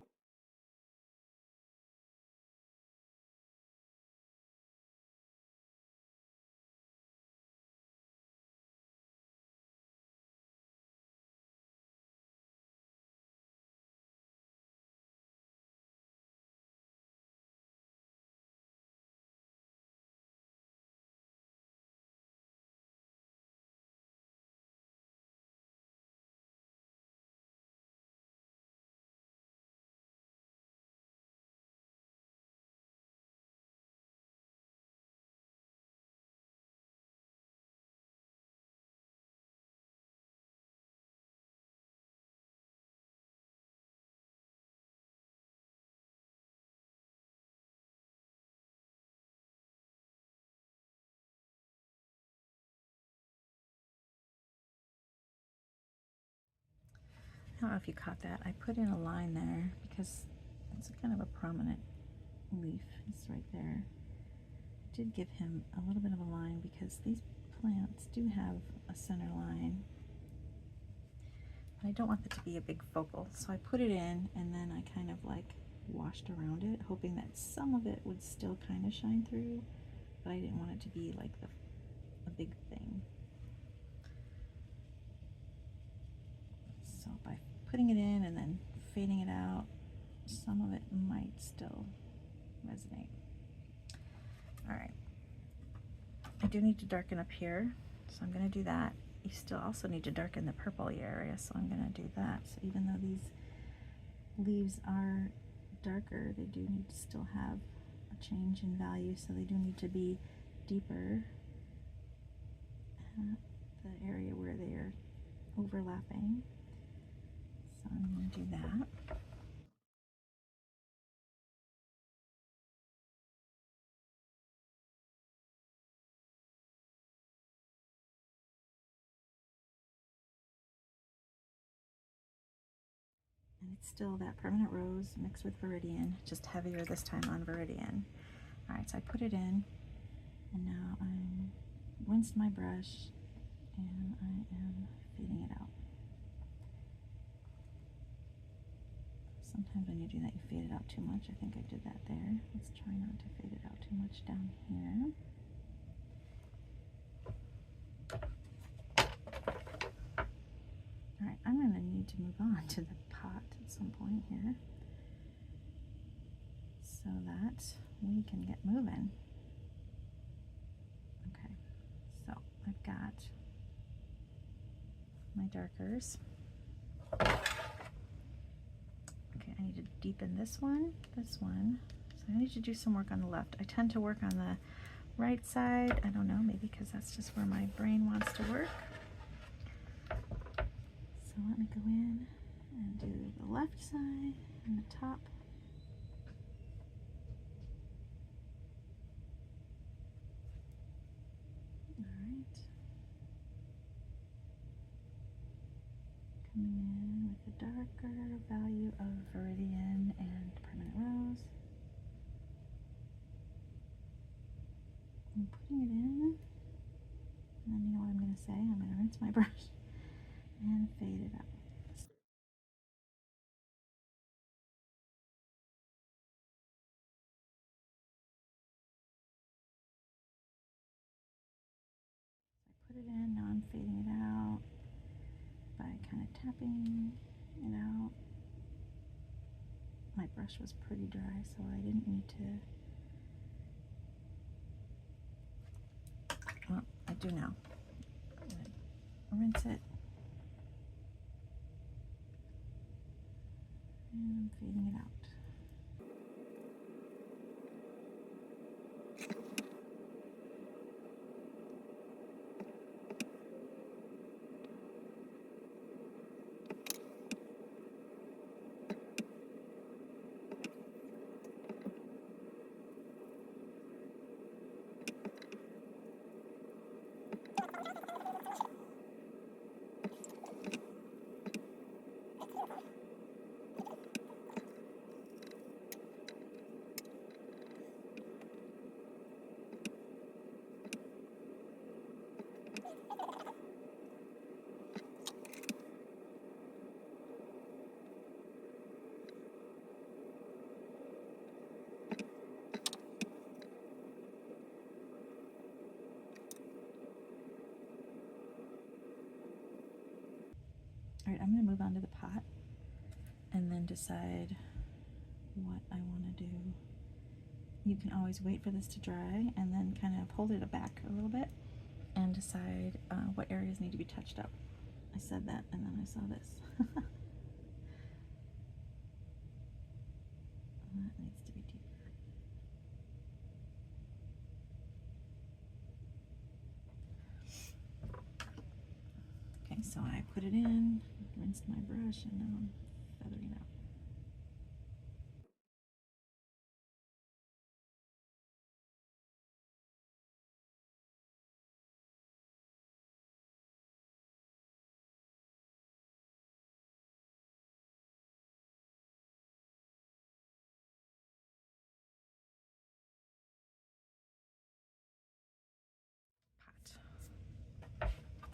I don't know if you caught that. I put in a line there because it's kind of a prominent leaf. It's right there. I did give him a little bit of a line because these plants do have a center line. I don't want it to be a big focal, so I put it in and then I kind of like washed around it, hoping that some of it would still kind of shine through, but I didn't want it to be like a big thing. So by putting it in and then fading it out, some of it might still resonate. All right, I do need to darken up here, so I'm going to do that. You still also need to darken the purple area, so I'm going to do that. So even though these leaves are darker, they do need to still have a change in value, so they do need to be deeper at the area where they are overlapping. So I'm going to do that. And it's still that permanent rose mixed with Viridian, just heavier this time on Viridian. Alright, so I put it in, and now I'm rinsed my brush, and I am fading it out. Sometimes when you do that, you fade it out too much. I think I did that there. Let's try not to fade it out too much down here. Alright, I'm going to need to move on to the pot at some point here so that we can get moving. Okay, so I've got my darkers. Okay, I need to deepen this one. So I need to do some work on the left. I tend to work on the right side. I don't know, maybe because that's just where my brain wants to work. So let me go in and do the left side and the top. Alright. Coming in with a darker value of Viridian and permanent rose. I'm putting it in, and then you know what I'm going to say? I'm going to rinse my brush and fade it out. So I put it in, now I'm fading it out by kind of tapping it out. My brush was pretty dry, so I didn't need to Well, I do now. I'm gonna rinse it. And I'm fading it out. All right, I'm going to move on to the pot and then decide what I want to do. You can always wait for this to dry and then kind of hold it back a little bit and decide what areas need to be touched up. I said that and then I saw this. That needs to be deeper. Okay, so I put it in, rinsed my brush, and now I'm feathering out.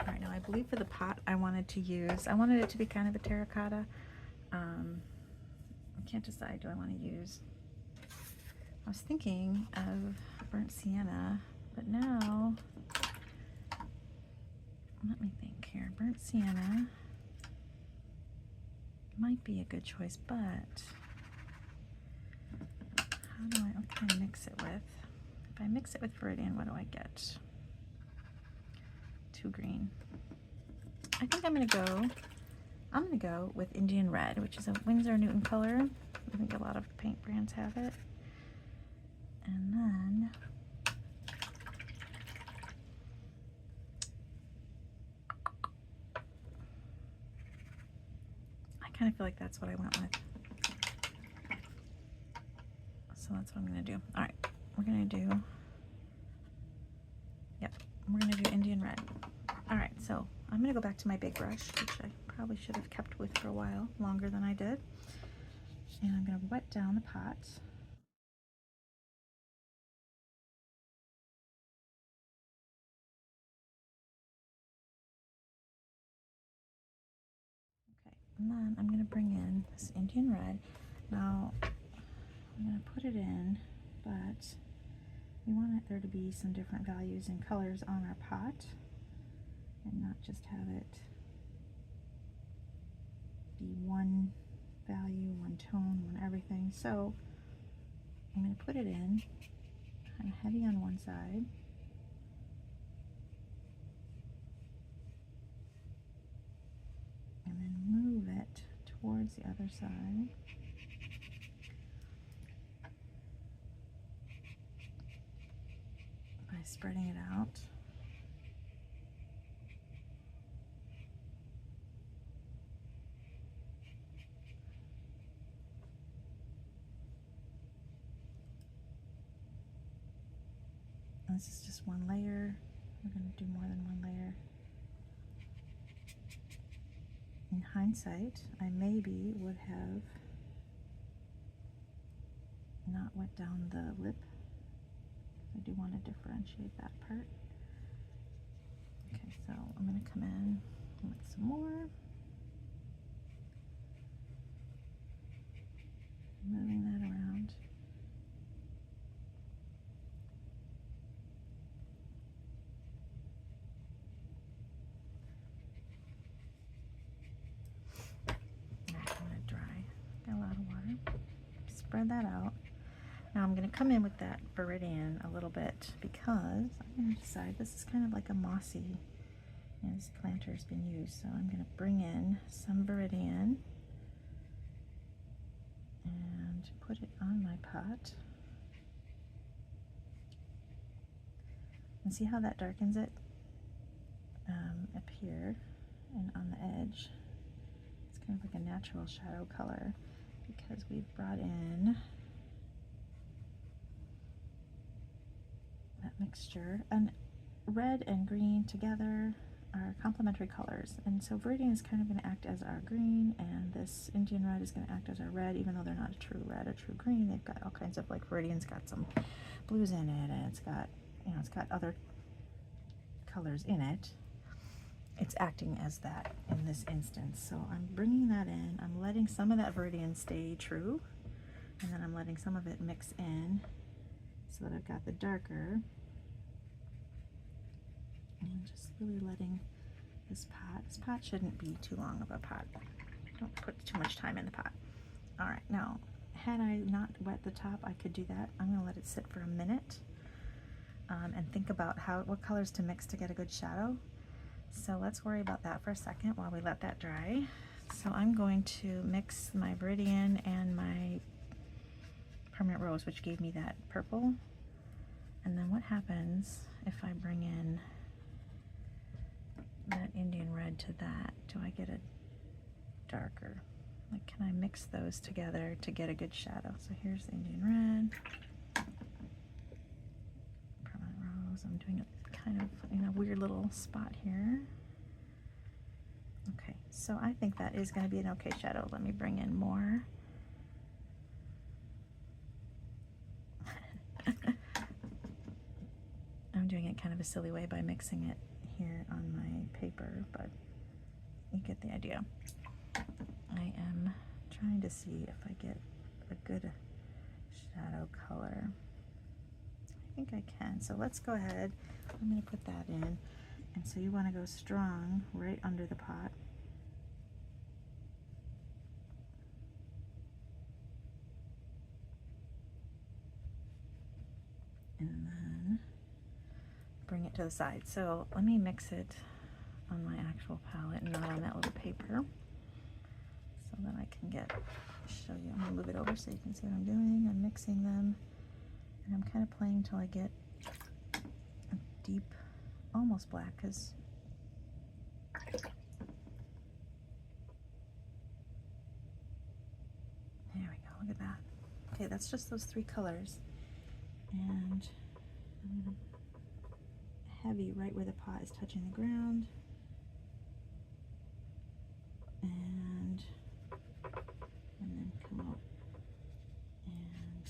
All right, now I believe for the pot I wanted it to be kind of a terracotta. I can't decide, do I want to use, I was thinking of burnt sienna, but now, let me think here, burnt sienna might be a good choice, but what can I mix it with? If I mix it with Viridian, what do I get? Too green. I think I'm gonna go with Indian Red, which is a Windsor Newton color. I think a lot of paint brands have it. And then I kind of feel like that's what I went with. So that's what I'm gonna do. All right, we're gonna do Indian Red. All right, so I'm gonna go back to my big brush, which I probably should have kept with for a while, longer than I did. And I'm gonna wet down the pot. Okay, and then I'm gonna bring in this Indian Red. Now, I'm gonna put it in, but we want there to be some different values and colors on our pot and not just have it be one value, one tone, one everything. So I'm going to put it in kind of heavy on one side. And then move it towards the other side. By spreading it out. And this is just one layer. We're going to do more than one layer. In hindsight, I maybe would have not wet down the lip. I do want to differentiate that part. Okay, so I'm going to come in with some more. Moving that around. All right, I'm going to dry. Got a lot of water. Spread that out. Now Now I'm going to come in with that Viridian a little bit because I'm going to decide this is kind of like a mossy, as planter's been used, so I'm going to bring in some Viridian and put it on my pot. And see how that darkens it up here and on the edge. It's kind of like a natural shadow color because we've brought in that mixture. And red and green together are complementary colors, and so Viridian is kind of going to act as our green, and this Indian red is going to act as our red, even though they're not a true red or true green. They've got all kinds of, like, Viridian's got some blues in it, and it's got, you know, it's got other colors in it. It's acting as that in this instance. So I'm bringing that in. I'm letting some of that Viridian stay true, and then I'm letting some of it mix in so that I've got the darker, and just really letting this pot shouldn't be too long of a pot. Don't put too much time in the pot. All right, now, had I not wet the top, I could do that. I'm gonna let it sit for a minute and think about what colors to mix to get a good shadow. So let's worry about that for a second while we let that dry. So I'm going to mix my Viridian and my Permanent Rose, which gave me that purple. And then what happens if I bring in that Indian red to that? Do I get a darker? Like, can I mix those together to get a good shadow? So here's the Indian red, Permanent Rose. I'm doing it kind of in a weird little spot here. Okay, so I think that is going to be an okay shadow. Let me bring in more. I'm doing it kind of a silly way by mixing it here on my paper, but you get the idea. I am trying to see if I get a good shadow color. I think I can, so let's go ahead. I'm going to put that in, and so you want to go strong right under the pot. And then bring it to the side. So let me mix it on my actual palette and not on that little paper, so that I can show you. I'm going to move it over so you can see what I'm doing. I'm mixing them, and I'm kind of playing till I get a deep, almost black, because there we go, look at that. Okay, that's just those three colors, and I'm going to heavy right where the pot is touching the ground, and then come out and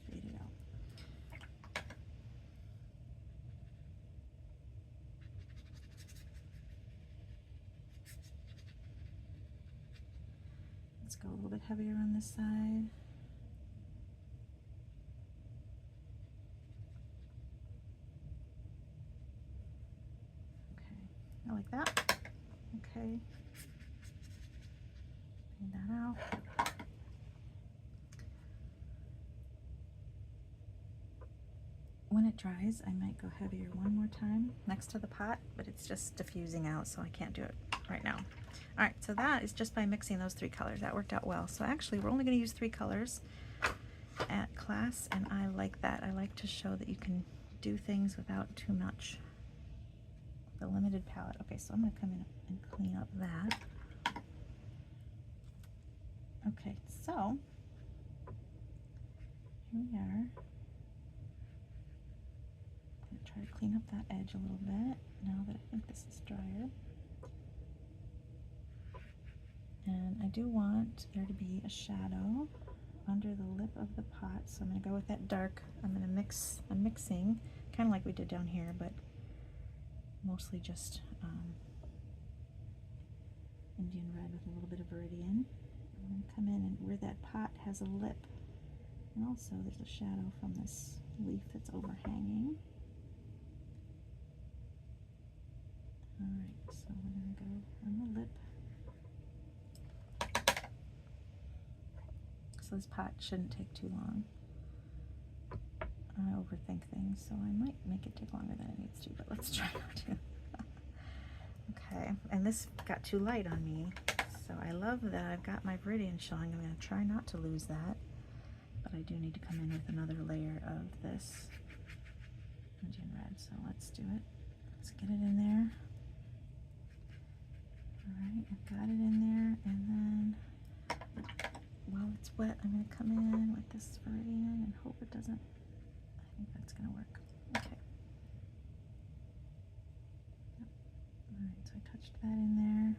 fade it out. Let's go a little bit heavier on this side. Okay, I like that. Okay, fade that out. When it dries, I might go heavier one more time next to the pot, but it's just diffusing out, so I can't do it right now. All right, so that is just by mixing those three colors. That worked out well. So actually, we're only going to use three colors at class, and I like that. I like to show that you can do things without too much. The limited palette. Okay, so I'm going to come in and clean up that. Okay, so here we are. Try to clean up that edge a little bit now that I think this is drier. And I do want there to be a shadow under the lip of the pot, so I'm going to go with that dark. I'm mixing kind of like we did down here, but mostly just Indian red with a little bit of Viridian. I'm going to come in and where that pot has a lip, and also there's a shadow from this leaf that's overhanging. Alright, so we're going to go on the lip. So this pot shouldn't take too long. don't want to overthink things, so I might make it take longer than it needs to, but let's try not to. Okay, and this got too light on me, so I love that I've got my Viridian showing. I'm going to try not to lose that, but I do need to come in with another layer of this Indian red, so let's do it. Let's get it in there. Alright, I've got it in there, and then while it's wet, I'm going to come in with this Viridian and hope it doesn't, I think that's going to work. Okay. Yep. Alright, so I touched that in there.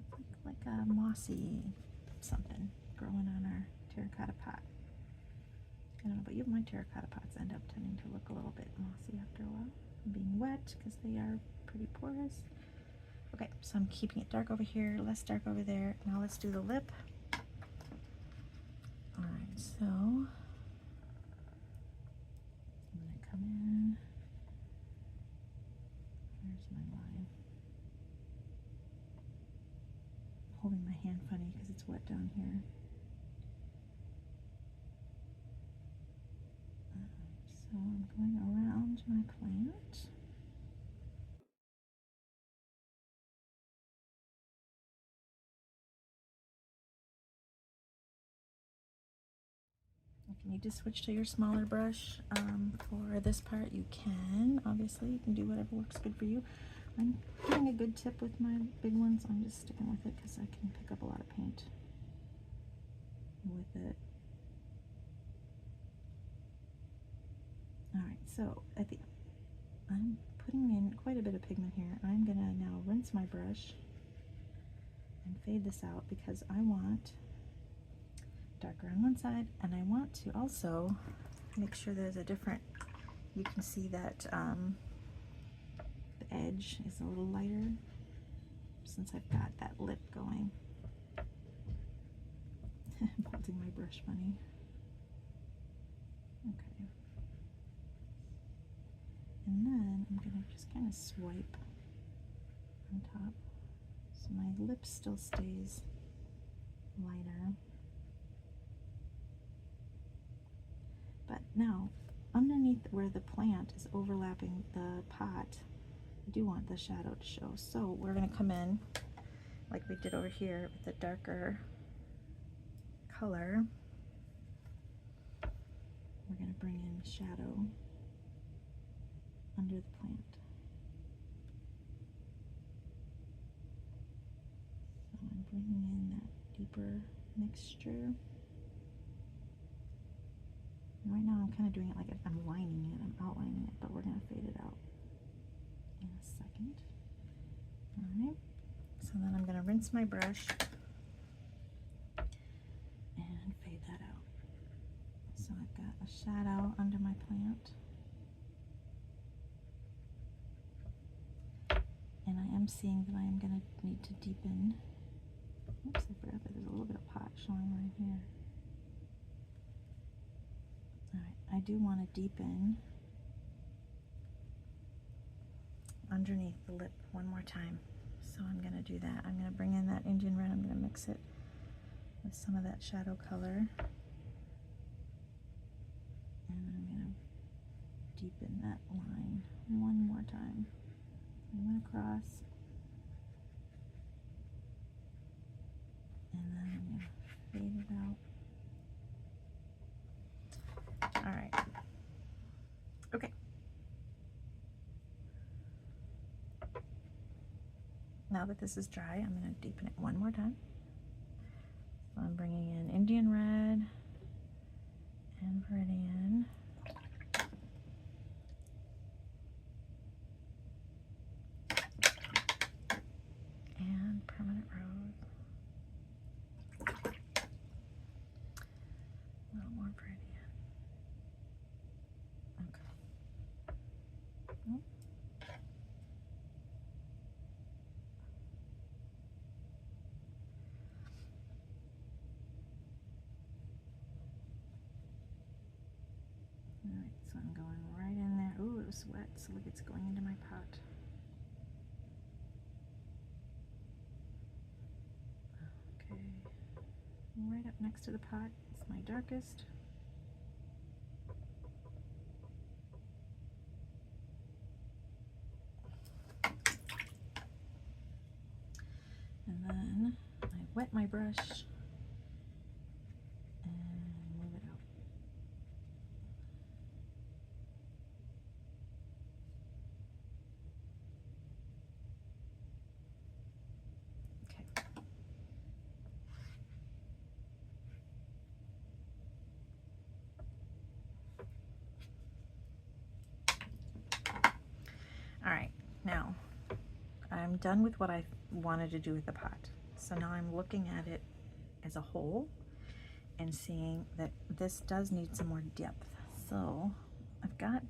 So it's like a mossy something growing on our terracotta pot. I don't know about you, my terracotta pots end up tending to look a little bit mossy after a while, being wet because they are pretty porous. Okay, so I'm keeping it dark over here, less dark over there. Now let's do the lip. Alright, so I'm going to come in. Where's my line? I'm holding my hand funny because it's wet down here. So I'm going around my plant. If you need to switch to your smaller brush for this part, you can. Obviously, you can do whatever works good for you. I'm getting a good tip with my big ones. I'm just sticking with it because I can pick up a lot of paint with it. Alright, so I'm putting in quite a bit of pigment here. I'm going to now rinse my brush and fade this out because I want darker on one side, and I want to also make sure there's a different, you can see that the edge is a little lighter since I've got that lip going. I'm holding my brush funny. Okay. And then I'm going to just kind of swipe on top so my lip still stays lighter. But now, underneath where the plant is overlapping the pot, I do want the shadow to show. So we're going to come in, like we did over here, with a darker color. We're going to bring in shadow under the plant. So I'm bringing in that deeper mixture. And right now I'm kind of doing it like I'm lining it, I'm outlining it, but we're going to fade it out in a second. Alright, so then I'm going to rinse my brush and fade that out. So I've got a shadow under my plant. And I am seeing that I am going to need to deepen. Oops, I forgot that there's a little bit of pot showing right here. Alright, I do want to deepen underneath the lip one more time. So I'm going to do that. I'm going to bring in that Indian red. I'm going to mix it with some of that shadow color. And I'm going to deepen that line one more time. I went across. And then I'm going to fade it out. Alright. Okay. Now that this is dry, I'm going to deepen it one more time. So I'm bringing in Indian red and Viridian. And permanent rose. A little more Viridian. Okay. Oh. Alright, so I'm going right in there. Ooh, it was wet, so look, it's going into my pot. Okay. Right up next to the pot is my darkest. And then I wet my brush and move it out. Okay. All right, now I'm done with what I wanted to do with the pot. So now I'm looking at it as a whole and seeing that this does need some more depth. So I've got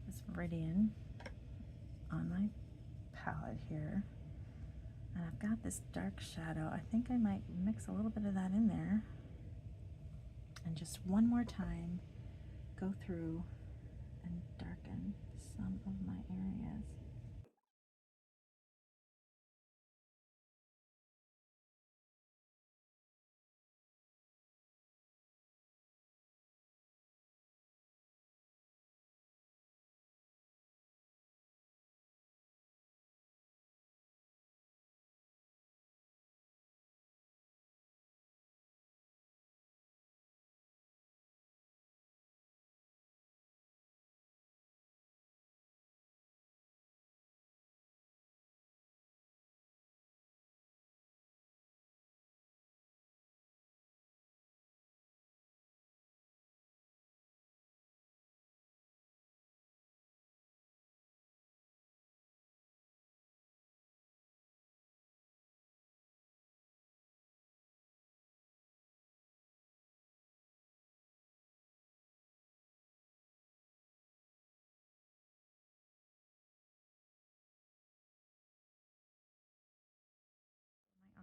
this Viridian on my palette here, and I've got this dark shadow. I think I might mix a little bit of that in there and just one more time go through and darken some of my areas.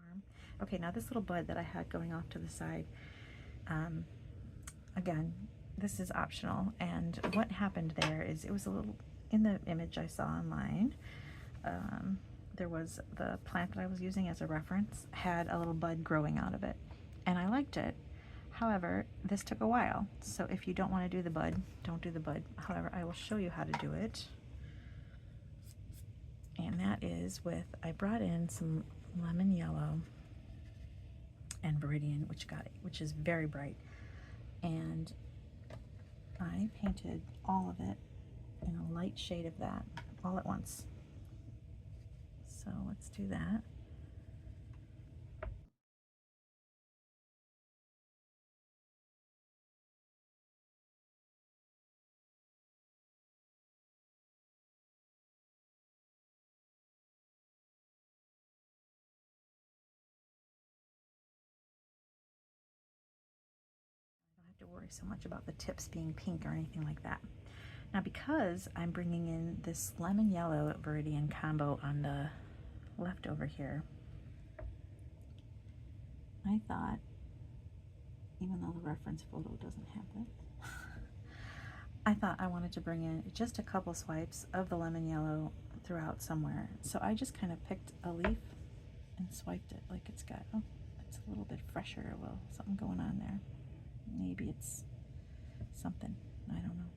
Arm. Okay, now this little bud that I had going off to the side, again, this is optional, and what happened there is it was a little, in the image I saw online, there was the plant that I was using as a reference had a little bud growing out of it, and I liked it. However, this took a while, so if you don't want to do the bud, don't do the bud. However, I will show you how to do it, and that is with, I brought in some lemon yellow and Viridian, which is very bright, and I painted all of it in a light shade of that all at once. So let's do that. I don't have to worry so much about the tips being pink or anything like that. Now, because I'm bringing in this lemon yellow Viridian combo on the left over here, I thought, even though the reference photo doesn't have this, I thought I wanted to bring in just a couple swipes of the lemon yellow throughout somewhere. So I just kind of picked a leaf and swiped it like it's got, oh, it's a little bit fresher, well, something going on there. Maybe it's something, I don't know.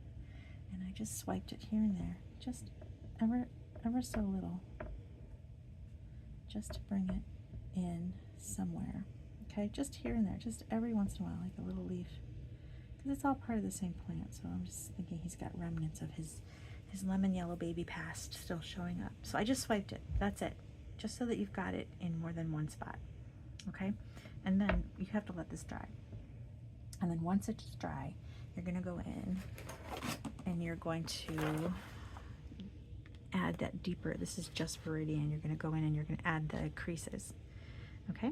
And I just swiped it here and there, just ever so little, just to bring it in somewhere. Okay, just here and there, just every once in a while, like a little leaf, because it's all part of the same plant. So I'm just thinking he's got remnants of his lemon yellow baby past still showing up. So I just swiped it, that's it, just so that you've got it in more than one spot. Okay, and then you have to let this dry. And then once it's dry, you're going to go in and you're going to add that deeper, this is just Viridian, you're going to go in and you're going to add the creases. Okay,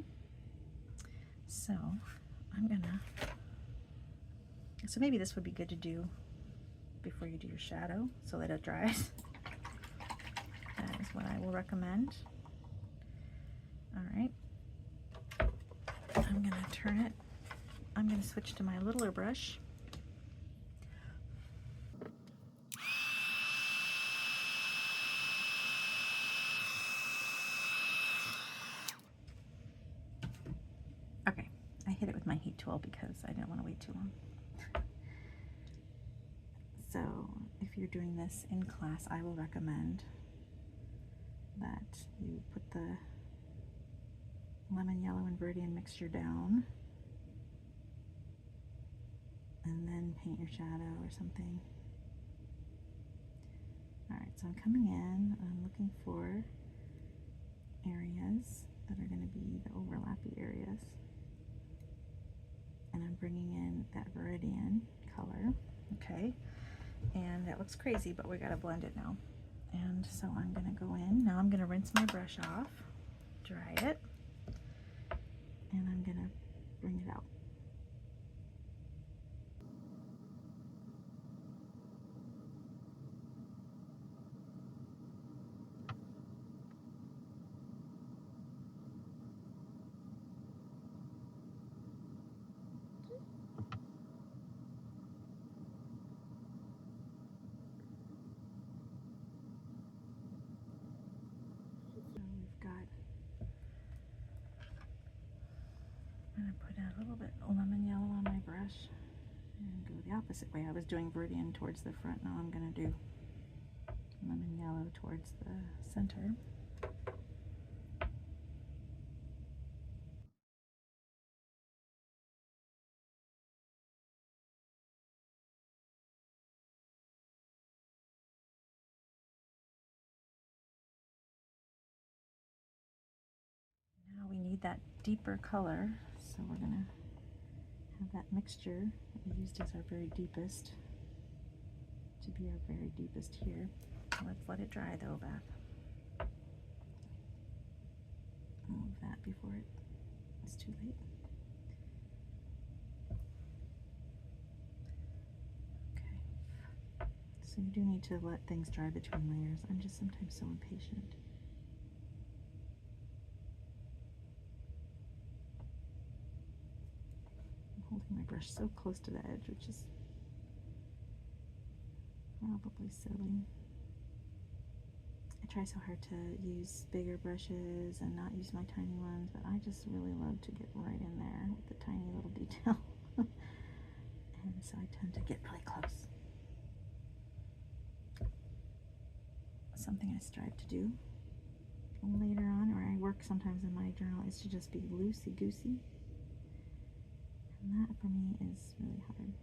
so I'm gonna, so maybe this would be good to do before you do your shadow so that it dries. That is what I will recommend. All right, I'm gonna turn it, I'm gonna switch to my littler brush. Okay, I hit it with my heat tool because I didn't want to wait too long. So if you're doing this in class, I will recommend that you put the lemon yellow and Viridian mixture down and then paint your shadow or something. Alright, so I'm coming in, I'm looking for areas that are going to be the overlappy areas. And I'm bringing in that Viridian color, okay? And that looks crazy, but we gotta blend it now. And so I'm gonna go in, now I'm gonna rinse my brush off, dry it, and I'm gonna bring it out. I'm going to put a little bit of lemon yellow on my brush and go the opposite way. I was doing Viridian towards the front, now I'm going to do lemon yellow towards the center. Now we need that deeper color, so we're going to have that mixture that we used as our very deepest to be our very deepest here. Let's let it dry though, Beth. Move that before it's too late. Okay. So you do need to let things dry between layers. I'm just sometimes so impatient. I'm holding my brush so close to the edge, which is probably silly. I try so hard to use bigger brushes and not use my tiny ones, but I just really love to get right in there with the tiny little detail. And so I tend to get really close. Something I strive to do later on, or I work sometimes in my journal, is to just be loosey-goosey. And that for me is really hard.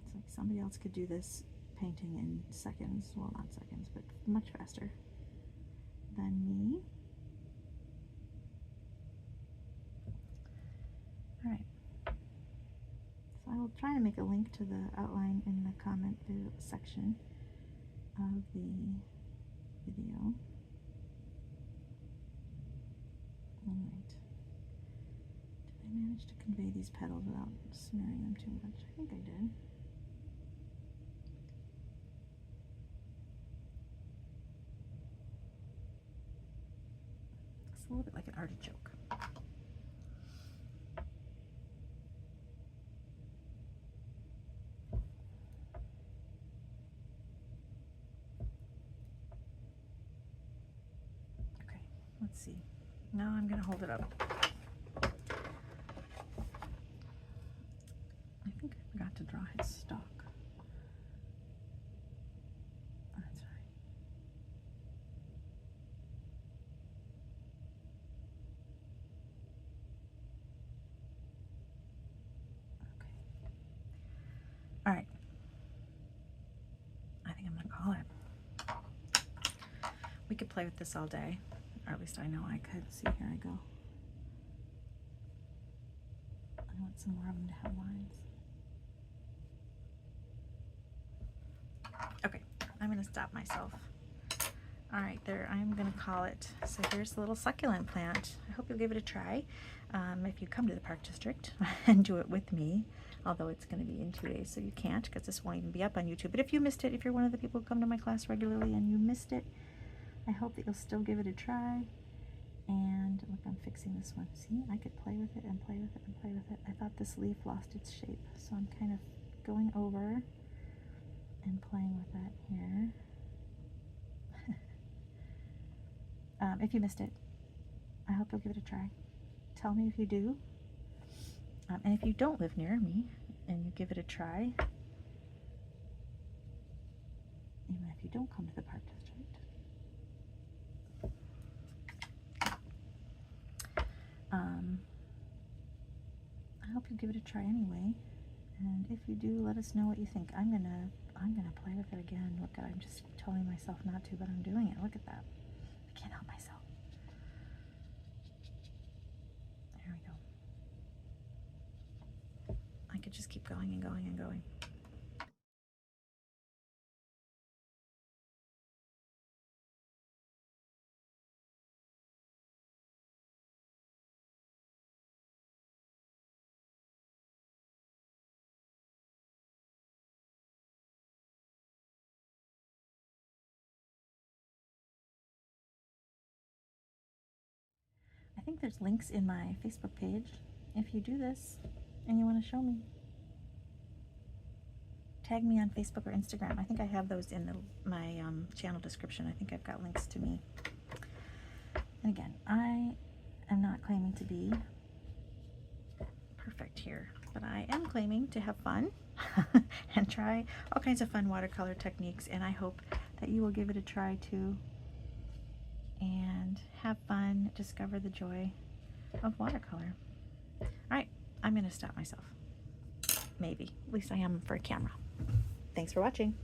It's like somebody else could do this painting in seconds, well not seconds, but much faster than me. Alright, so I will try to make a link to the outline in the comment section of the video. Alright, did I manage to convey these petals without smearing them too much? I think I did. A little bit like an artichoke. Okay, let's see. Now I'm going to hold it up. I think I forgot to draw his stalk. That's right. All right, I think I'm gonna call it. We could play with this all day, or at least I know I could. See, here I go. I want some more of them to have lines. Okay, I'm gonna stop myself. All right, there, I'm gonna call it. So here's the little succulent plant. I hope you'll give it a try. If you come to the Park District and do it with me, although it's gonna be in 2 days, so you can't, because this won't even be up on YouTube. But if you missed it, if you're one of the people who come to my class regularly and you missed it, I hope that you'll still give it a try. And look, I'm fixing this one. See, I could play with it and play with it and play with it. I thought this leaf lost its shape, so I'm kind of going over and playing with that here. If you missed it, I hope you'll give it a try. Tell me if you do. And if you don't live near me and you give it a try, even if you don't come to the Park District, could give it a try anyway. And if you do, let us know what you think. I'm gonna play with it again. Look, I'm just telling myself not to, but I'm doing it. Look at that. I can't help myself. There we go. I could just keep going and going and going. I think there's links in my Facebook page if you do this and you want to show me. Tag me on Facebook or Instagram. I think I have those in my channel description. I think I've got links to me. And again, I am not claiming to be perfect here, but I am claiming to have fun and try all kinds of fun watercolor techniques, and I hope that you will give it a try too and have fun, discover the joy of watercolor. All right, I'm going to stop myself. Maybe. At least I am for a camera. Thanks for watching.